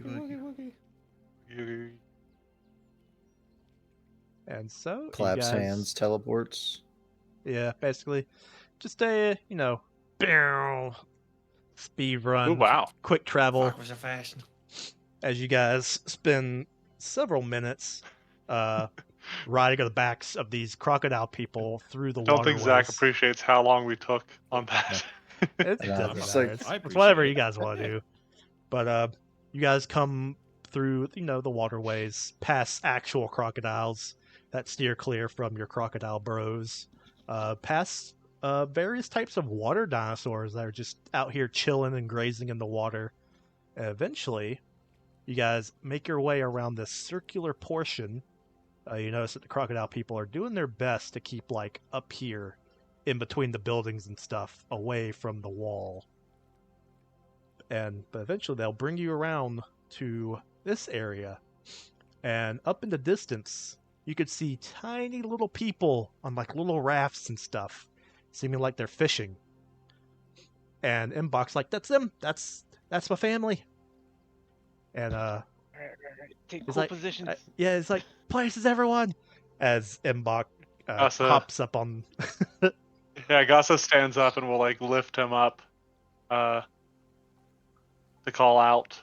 And so you Claps guys, hands, teleports. Yeah, basically, just a speed run, Oh wow. quick travel. Fuck, was it fast? As you guys spend several minutes riding on the backs of these crocodile people through the Don't think waterways. Zach appreciates how long we took on that. It Yeah, doesn't it's matter. like- It's, I it's whatever appreciate you it. guys want to do. But you guys come through, the waterways, past actual crocodiles that steer clear from your crocodile bros, past various types of water dinosaurs that are just out here chilling and grazing in the water. And eventually, you guys make your way around this circular portion. You notice that the crocodile people are doing their best to keep up here in between the buildings and stuff away from the wall. But eventually they'll bring you around to this area. And up in the distance, you could see tiny little people on little rafts and stuff, seeming like they're fishing. And Mbok's like, "That's them. That's my family." And Right. Take It's cool like- positions. yeah, it's like, "Places, everyone!" As Mbok Asa. hops up on. Yeah, Gasa stands up and will lift him up to call out.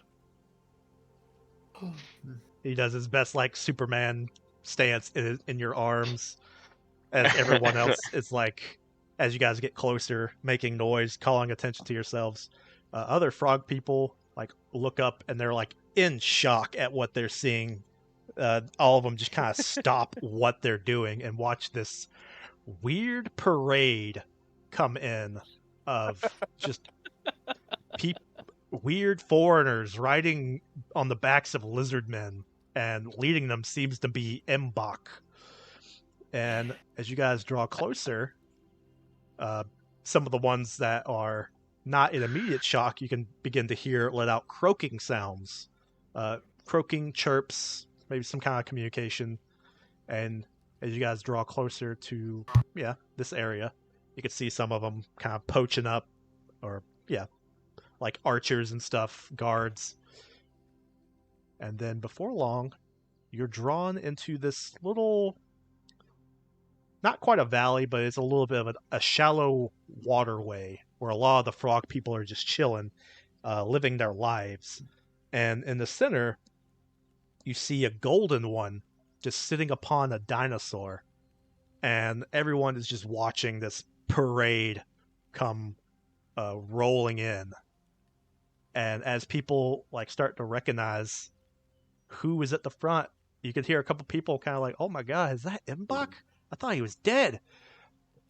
He does his best Superman stance in your arms, as everyone else is as you guys get closer, making noise, calling attention to yourselves. Other frog people look up and they're in shock at what they're seeing. All of them just kind of stop what they're doing and watch this weird parade come in of just weird foreigners riding on the backs of lizard men, and leading them seems to be Mbok. And as you guys draw closer, some of the ones that are not in immediate shock, you can begin to let out croaking sounds, croaking chirps, maybe some kind of communication. And as you guys draw closer to this area, you can see some of them kind of poaching up, or archers and stuff, guards. And then before long, you're drawn into this little, not quite a valley, but it's a little bit of a shallow waterway where a lot of the frog people are just chilling, living their lives. And in the center, you see a golden one just sitting upon a dinosaur. And everyone is just watching this parade come rolling in. And as people start to recognize who is at the front, you could hear a couple people kind of "Oh my god, is that Mbok? I thought he was dead."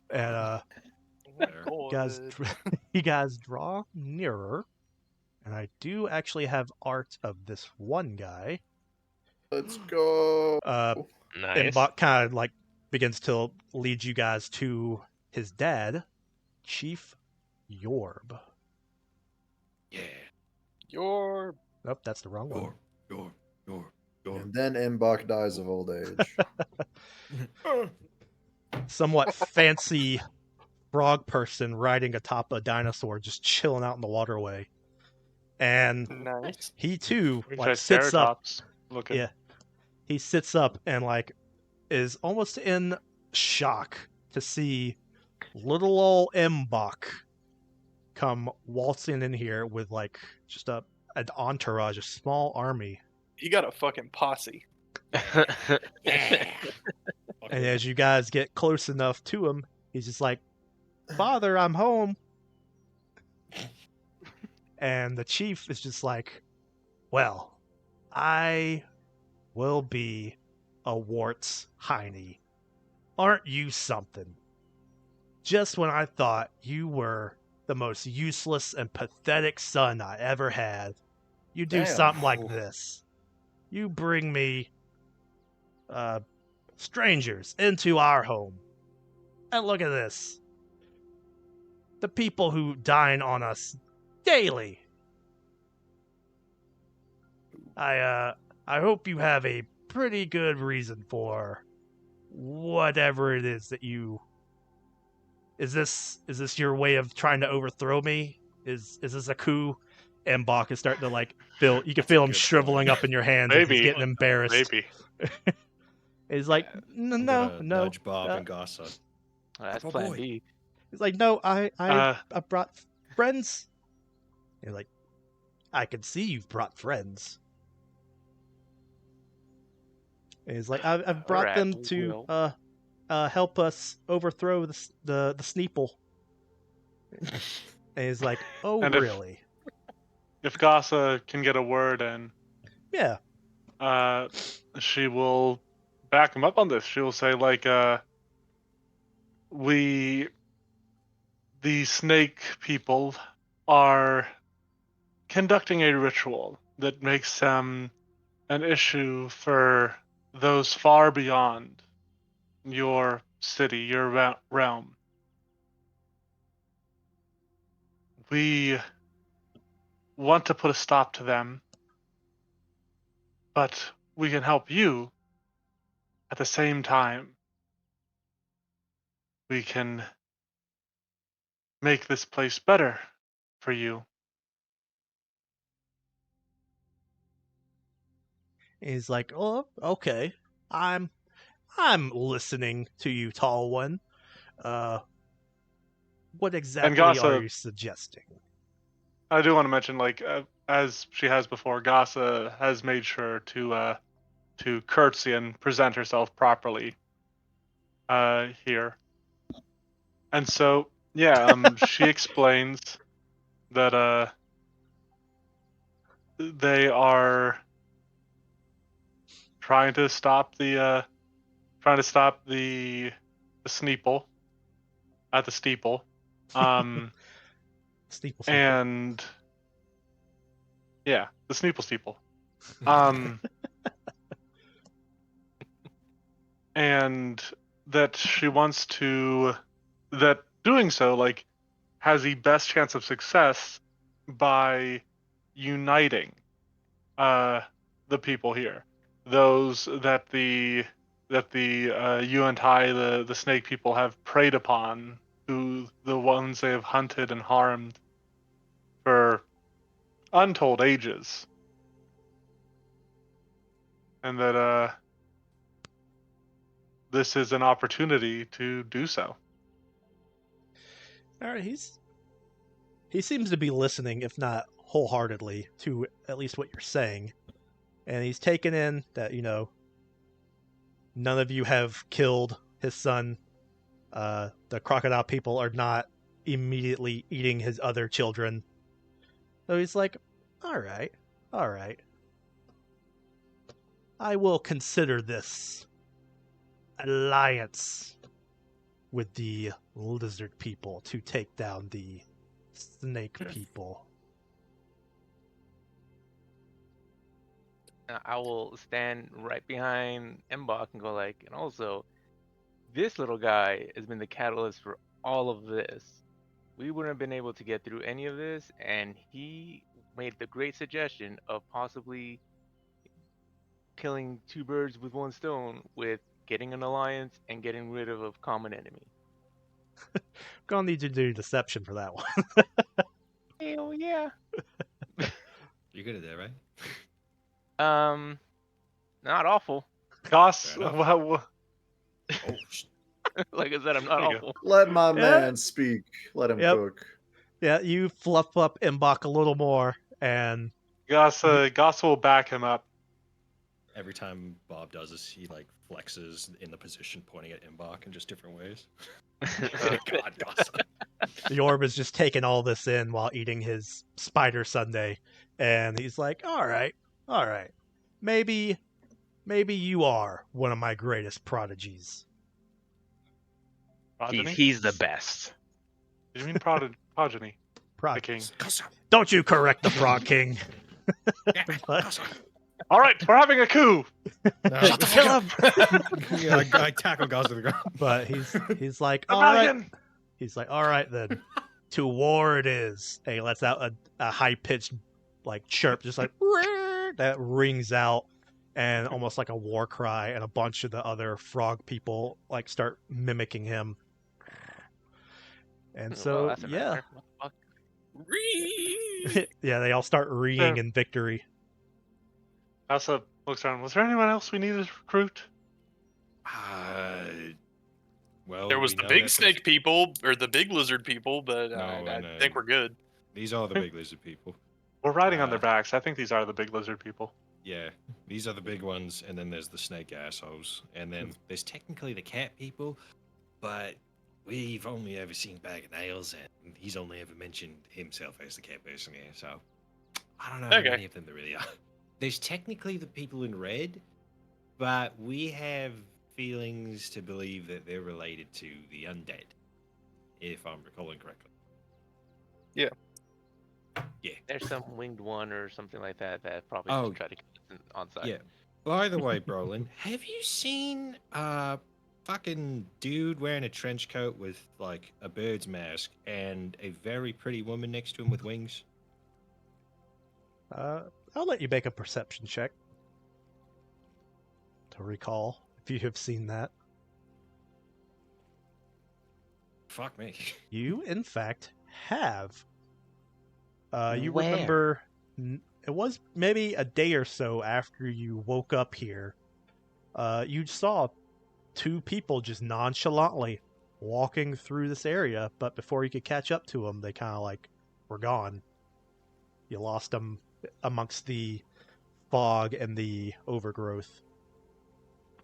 And you guys draw nearer, and I do actually have art of this one guy. Let's go. Nice. Mbok kind of begins to lead you guys to his dad, Chief Yorb. Yeah. Your Nope, that's the wrong one. Your. And then Mbok dies of old age. Somewhat fancy frog person riding atop a dinosaur, just chilling out in the waterway. And nice. he too sits up. Triceratops looking. Yeah, he sits up and is almost in shock to see little old Mbach come waltzing in here with like just an entourage, a small army. You got a fucking posse. Yeah. And as you guys get close enough to him, he's just like, "Father, I'm home." And the chief is just like, "Well, I will be a Warts Heine. Aren't you something? Just when I thought you were the most useless and pathetic son I ever had, you do Damn. something like this. You bring me strangers into our home. And look at this. The people who dine on us daily. I hope you have a pretty good reason for whatever it is that you. Is this your way of trying to overthrow me? Is this a coup?" And Bach is starting to like feel. You can That's a feel him good shriveling point. up in your hands, and he's Maybe. getting embarrassed. Maybe. He's like, I'm no, gonna no. nudge Bob and Gossa. That's Oh, Plan boy. B. He's like, no, I Uh, brought friends. He's like, I can see you've brought friends. And he's like, I've brought Alright, them to help us overthrow the Sneeple. And he's like, oh, And if- really? if Gossa can get a word in, Yeah. she will back him up on this. She will say, like, the snake people are conducting a ritual that makes them an issue for those far beyond your city, your realm. We want to put a stop to them, but we can help you at the same time. We can make this place better for you. And he's like, oh, okay. I'm listening to you, tall one. What exactly are Gossa, you suggesting? I do want to mention, like, as she has before, Gossa has made sure to curtsy and present herself properly here. And so, yeah, she explains that they are trying to stop the Sneeple at the steeple. Steeple. And yeah, the Sneeple steeple. And that she wants to, that doing so, like, has the best chance of success by uniting the people here, those that the Yuan-Tai, the snake people, have preyed upon, who the ones they have hunted and harmed for untold ages, and that this is an opportunity to do so. All right, he seems to be listening, if not wholeheartedly, to at least what you're saying, and he's taken in that none of you have killed his son. The crocodile people are not immediately eating his other children. So he's like, all right. I will consider this alliance with the lizard people to take down the snake people. I will stand right behind Mbach and go like, and also, this little guy has been the catalyst for all of this. We wouldn't have been able to get through any of this, and he made the great suggestion of possibly killing two birds with one stone with getting an alliance and getting rid of a common enemy. Gonna need you to do deception for that one. Hell yeah. You're good at that, right? Not awful. Goss, Fair enough. well, Oh, Like I said, I'm not There you awful. Let my Yeah. man speak. Let him Yep. cook. Yeah, you fluff up Mbok a little more, and Goss will back him up. Every time Bob does this, he like flexes in the position, pointing at Imbach in just different ways. Oh God, Goss. the orb is just taking all this in while eating his spider sundae, and he's like, all right, maybe you are one of my greatest prodigies. Progeny? He's the best. Did you mean progeny? The king. Don't you correct the Frog King. But- All right, we're having a coup. Shut the Kill fuck up! Yeah, I tackle Goss to the ground. But he's like, The all right. dragon! He's like, all right then, to war it is. And he lets out a high pitched like chirp, just like that rings out, and almost like a war cry, and a bunch of the other frog people like start mimicking him. And Well, so that's a yeah, nightmare. What the fuck? yeah, they all start reeing in victory. Asa looks around. Was there anyone else we needed to recruit? Well, There was we the know big that snake people or the big lizard people, but No, I no. think we're good. These are the big lizard people. We're riding on their Uh, backs. I think these are the big lizard people. Yeah, these are the big ones, and then there's the snake assholes, and then there's technically the cat people, but we've only ever seen Bag of Nails, and he's only ever mentioned himself as the cat person here, so I don't know how Okay. many of them there really are. There's technically the people in red, but we have feelings to believe that they're related to the undead, if I'm recalling correctly. There's some winged one or something like that that probably Oh. just tried to get us on side. Yeah. By the way, Brolin, have you seen fucking dude wearing a trench coat with like a bird's mask and a very pretty woman next to him with wings? I'll let you make a perception check to recall if you have seen that. Fuck me. You, in fact, have. You Where? remember, it was maybe a day or so after you woke up here. You saw two people just nonchalantly walking through this area, but before you could catch up to them, they kind of like were gone. You lost them amongst the fog and the overgrowth.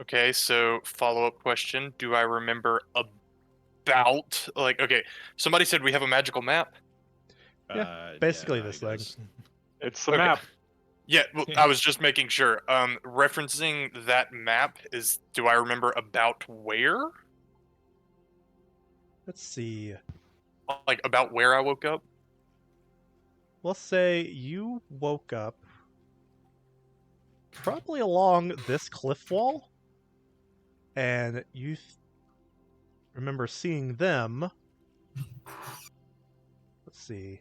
Okay, so follow-up question: do I remember about like? Okay, somebody said we have a magical map. basically no, this he thing. does. It's the Okay. map. Yeah, well, I was just making sure. Referencing that map is, do I remember about where? Let's see. Like about where I woke up? Let's say you woke up probably along this cliff wall, and you remember seeing them. Let's see.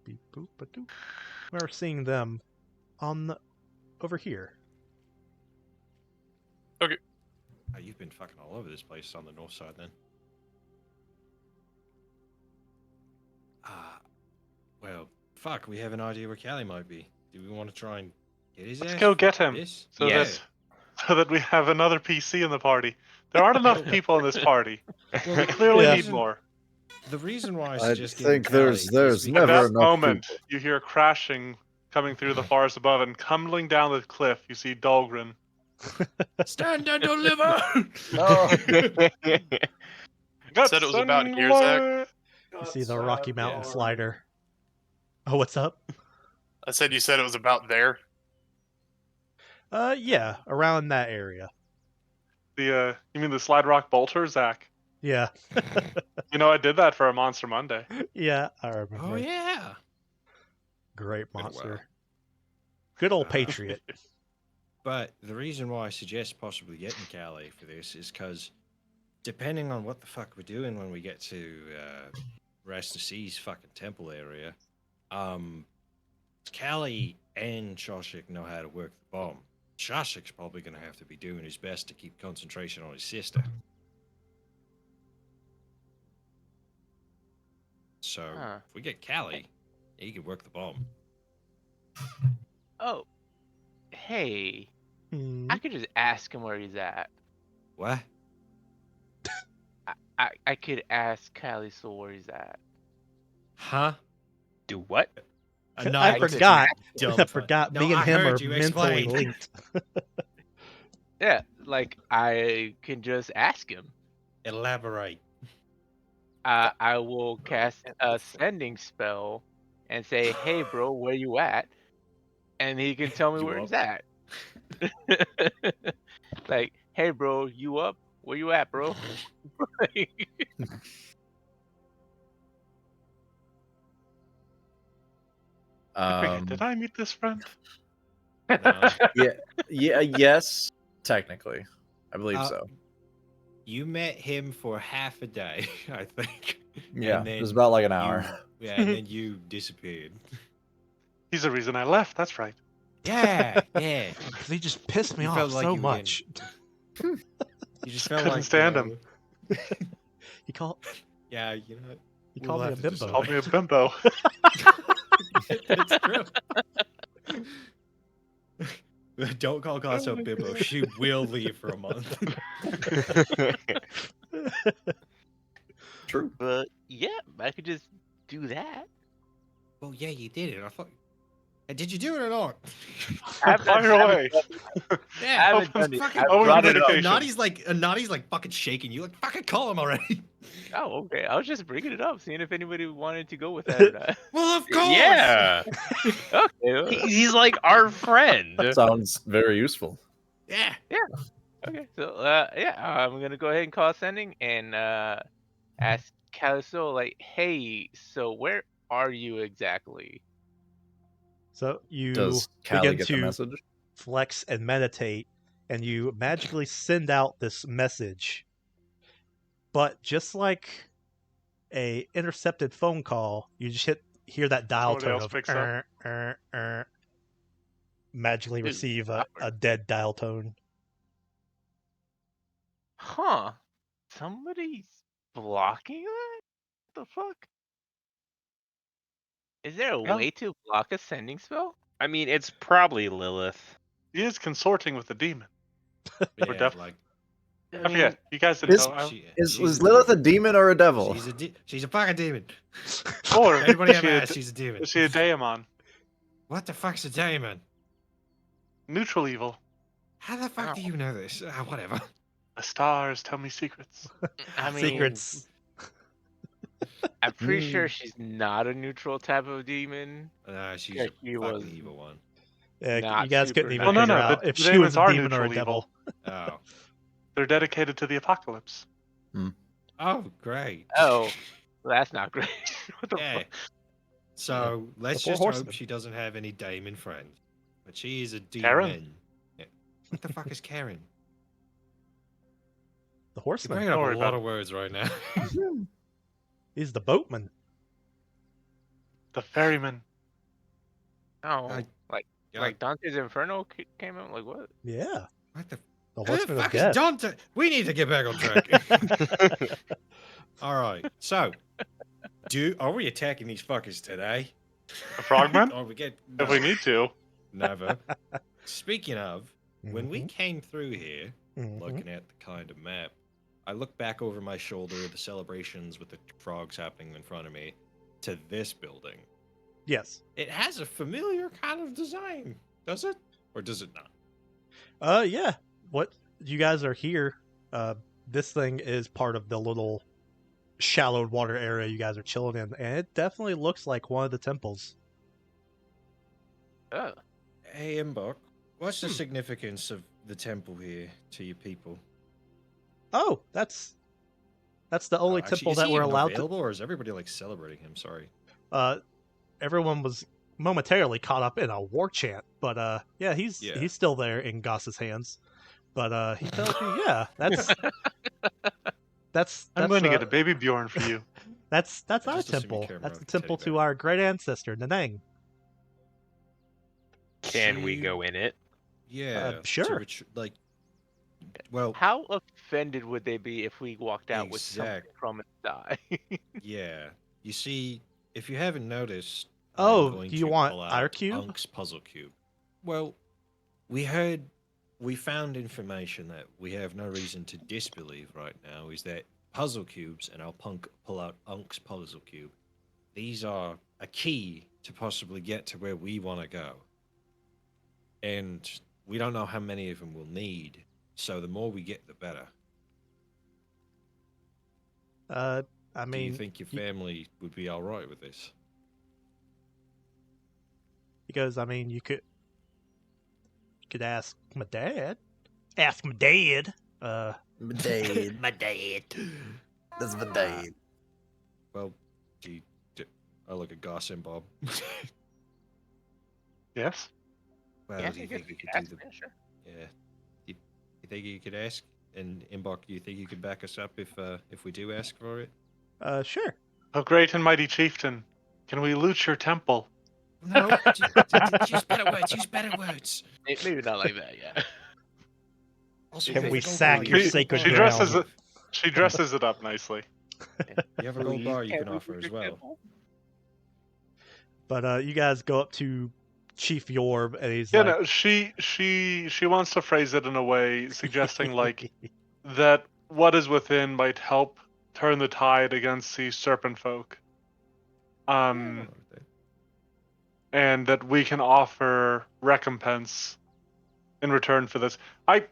Beep boop ba doop. Remember seeing them on over here. Oh, you've been fucking all over this place on the north side then. Well, fuck, we have an idea where Callie might be. Do we want to try and get his Let's ass go for get him. this? So Yeah. that we have another PC in the party. There aren't enough people in this party. Well, We clearly Yeah. need more. The reason why I I suggest getting think there's Callie is At never that enough moment, people. you hear crashing coming through the forest above, and tumbling down the cliff, you see Dahlgren. stand and deliver. Said it was about here, Zach. You see the Rocky Mountain slider. Oh, what's up? I said you said it was about there. Yeah, around that area. You mean the Slide Rock Bolter, Zach? Yeah, You know, I did that for a Monster Monday. yeah, I remember. Oh yeah. Great Been a monster. while. Good old Patriot. But the reason why I suggest possibly getting Callie for this is because, depending on what the fuck we're doing when we get to Rest of Sea's fucking temple area, Callie and Shawshik know how to work the bomb. Shawshik's probably going to have to be doing his best to keep concentration on his sister. So Huh. if we get Callie, he can work the bomb. Oh, hey, Hmm. I could just ask him where he's at. What? I could ask Caliso where he's at. Huh? Do what? I forgot. Dumb I fuck. forgot. No, Me and I him heard are you. mentally Explain. linked. Yeah, like I can just ask him. Elaborate. I will cast a sending spell and say, "Hey, bro, where you at?" And he can tell me You where up? he's at. Like, "Hey, bro, you up? Where you at, bro?" Did I meet this friend? No. Yes, technically, I believe so. You met him for half a day, I think. Yeah, And it was then about like an hour. Yeah, and then you disappeared. He's the reason I left. That's right. Yeah, yeah. Because he just pissed me You off felt like so you were much. You just felt Couldn't like stand him. He called Yeah, you know. he called me a bimbo. Called me a bimbo. It's true. Don't call Gasso bimbo. She will leave for a month. True. But yeah, I could just do that. Well, yeah, you did it. I thought. Did you do it or not? Fire away. Yeah, I haven't done it. fucking. I Over brought it up. communication. Nadi's like fucking shaking you. Like fucking call him already. Oh, okay. I was just bringing it up, seeing if anybody wanted to go with that or not. Well, of course. Yeah. Okay. well, He's like our friend. Sounds very useful. Yeah. Okay. So, yeah, I'm gonna go ahead and call sending and ask Caliso, like, "Hey, so where are you exactly?" So you Does Callie begin get the to message? flex and meditate, and you magically send out this message. But just like a intercepted phone call, you just hear that dial Somebody tone else of picks up. magically Ooh, receive a awkward. dead dial tone. Huh? Somebody's blocking that? What the fuck? Is there a Yeah. way to block a sending spell? I mean, it's probably Lilith. He is consorting with the demon. Yeah, def- like I forget. You guys didn't Is- know. Is she's Lilith a demon. demon or a devil? She's a fucking demon. Or Anybody is ever she a, asked? She's a demon. is she a daemon? What the fuck's a demon? Neutral evil. How the fuck do you know this? Whatever. The stars tell me secrets. I mean, Secrets. I'm pretty sure she's not a neutral type of demon. She's Yeah, a she fucking was evil one. Yeah, not you guys super couldn't even nice. Well, no, figure no. out The if she demons was a are demon or a neutral devil. evil. Oh. They're dedicated to the apocalypse. Oh, great. Oh, well, that's not great. What the Yeah. fuck? So let's The four just hope horsemen. she doesn't have any demon friends. But she is a demon. Karen? Yeah. What the fuck is Karen? The You're horseman. bringing up Don't a worry lot about of words right now. He's the boatman. The ferryman. Oh, I- like Dante's Inferno came out. Like what? Yeah. What the? The Who the horseman of fuck is death. Dante? We need to get back on track. All right. So, are we attacking these fuckers today? The frogman? Or we get If we need to. never. Speaking of, when we Mhm. came through here, Mhm. looking at the kind of map, I look back over my shoulder, the celebrations with the frogs happening in front of me, to this building. Yes. It has a familiar kind of design, does it? Or does it not? Yeah. What you guys are here, this thing is part of the little shallowed water area you guys are chilling in, and it definitely looks like one of the temples. Oh, Hey, Mbok, what's the significance of the temple here to you people? Oh, that's the only Actually, temple is that he we're even allowed available, or is everybody like celebrating him? Sorry. to. Everyone was momentarily caught up in a war chant, but yeah, he's still there in Goss's hands. But he tells you, yeah, that's I'm going to get uh, a baby Bjorn for you. that's I our just assumed you temple. cared That's about the the teddy temple to bear. our great ancestor Nanang. Can we go in it? Yeah. sure. Well, how offended would they be if we walked out with something Exact- from it die? yeah. You see, if you haven't noticed, Oh, I'm going do you to want pull our out cube? Unk's puzzle cube. Well, we heard we found information that we have no reason to disbelieve right now is that puzzle cubes, and I'll pull out Unk's puzzle cube. These are a key to possibly get to where we want to go. And we don't know how many of them we'll need, so the more we get, the better. I Do you mean, think your family would be all right with this? because I mean, you could ask my dad. Ask my dad. My dad. My dad. That's my dad. Well, I look at Goss and Bob. Yes. Well, Yeah, do you I guess think we you could could ask do the? him, sure. Yeah. You think you could ask? And Imbok, you think you could back us up if we do ask for it? Sure. Oh, great and mighty chieftain, can we loot your temple? No, use better words. Use better words. Maybe not like that. Yeah. Also, Can you we have a gold sack bar your you can sacred offer. dresses ground? She dresses it up nicely. You have a gold bar you can offer as well. But you guys go up to Chief Yorb, and he's Yeah, like, no, she wants to phrase it in a way suggesting like that what is within might help turn the tide against the serpent folk. And that we can offer recompense in return for this. I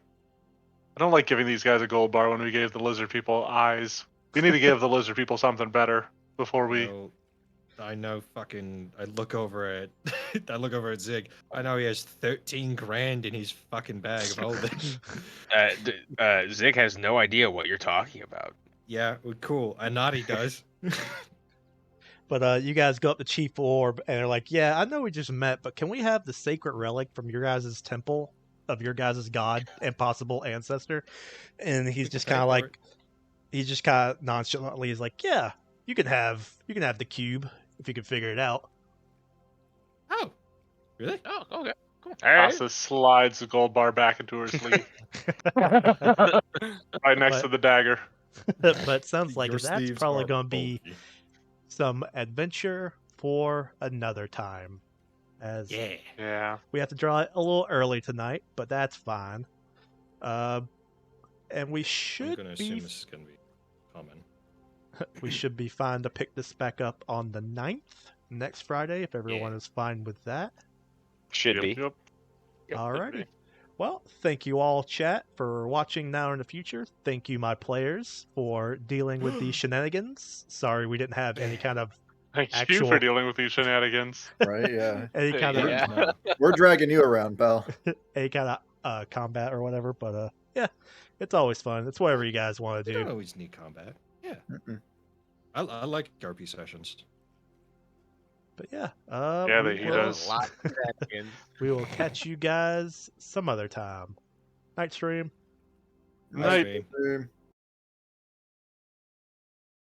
don't like giving these guys a gold bar when we gave the lizard people eyes. We need to give the lizard people something better before we. Well, I know I look over at I look over at Zig. I know he has 13 grand in his fucking bag of holding. Zig has no idea what you're talking about. Yeah, well, cool. Anati does. But you guys go up to Chief Orb, and they're like, yeah, I know we just met, but can we have the sacred relic from your guys' temple of your guys' god and possible ancestor? And he's just kind of like, he's just kind of nonchalantly, he's like, yeah, you can have the cube if you can figure it out. Oh, really? Oh, okay. Cool. All right. Asa slides the gold bar back into her sleeve, right next to the dagger. But it sounds like Your that's sleeves probably are going to be bulky. some adventure for another time. As Yeah. we have to draw it a little early tonight, but that's fine. And we I'm should gonna be assume this is gonna be common. we should be fine to pick this back up on the 9th, next Friday, if everyone is fine with that. Should be. Yep. Alrighty. Well, thank you all, chat, for watching Now or in the Future. Thank you, my players, for dealing with these shenanigans. Sorry we didn't have any kind of Thank you actual for dealing with these shenanigans. Right? Yeah. any kind of Yeah. We're dragging you around, pal. any kind of combat or whatever, but yeah, it's always fun. It's whatever you guys want to You don't do. always need combat. Yeah. Mm-mm. I like RP sessions. But yeah, Yeah, we he will- does. Lots of shenanigans. We will catch you guys some other time. Night stream. Night. Stream.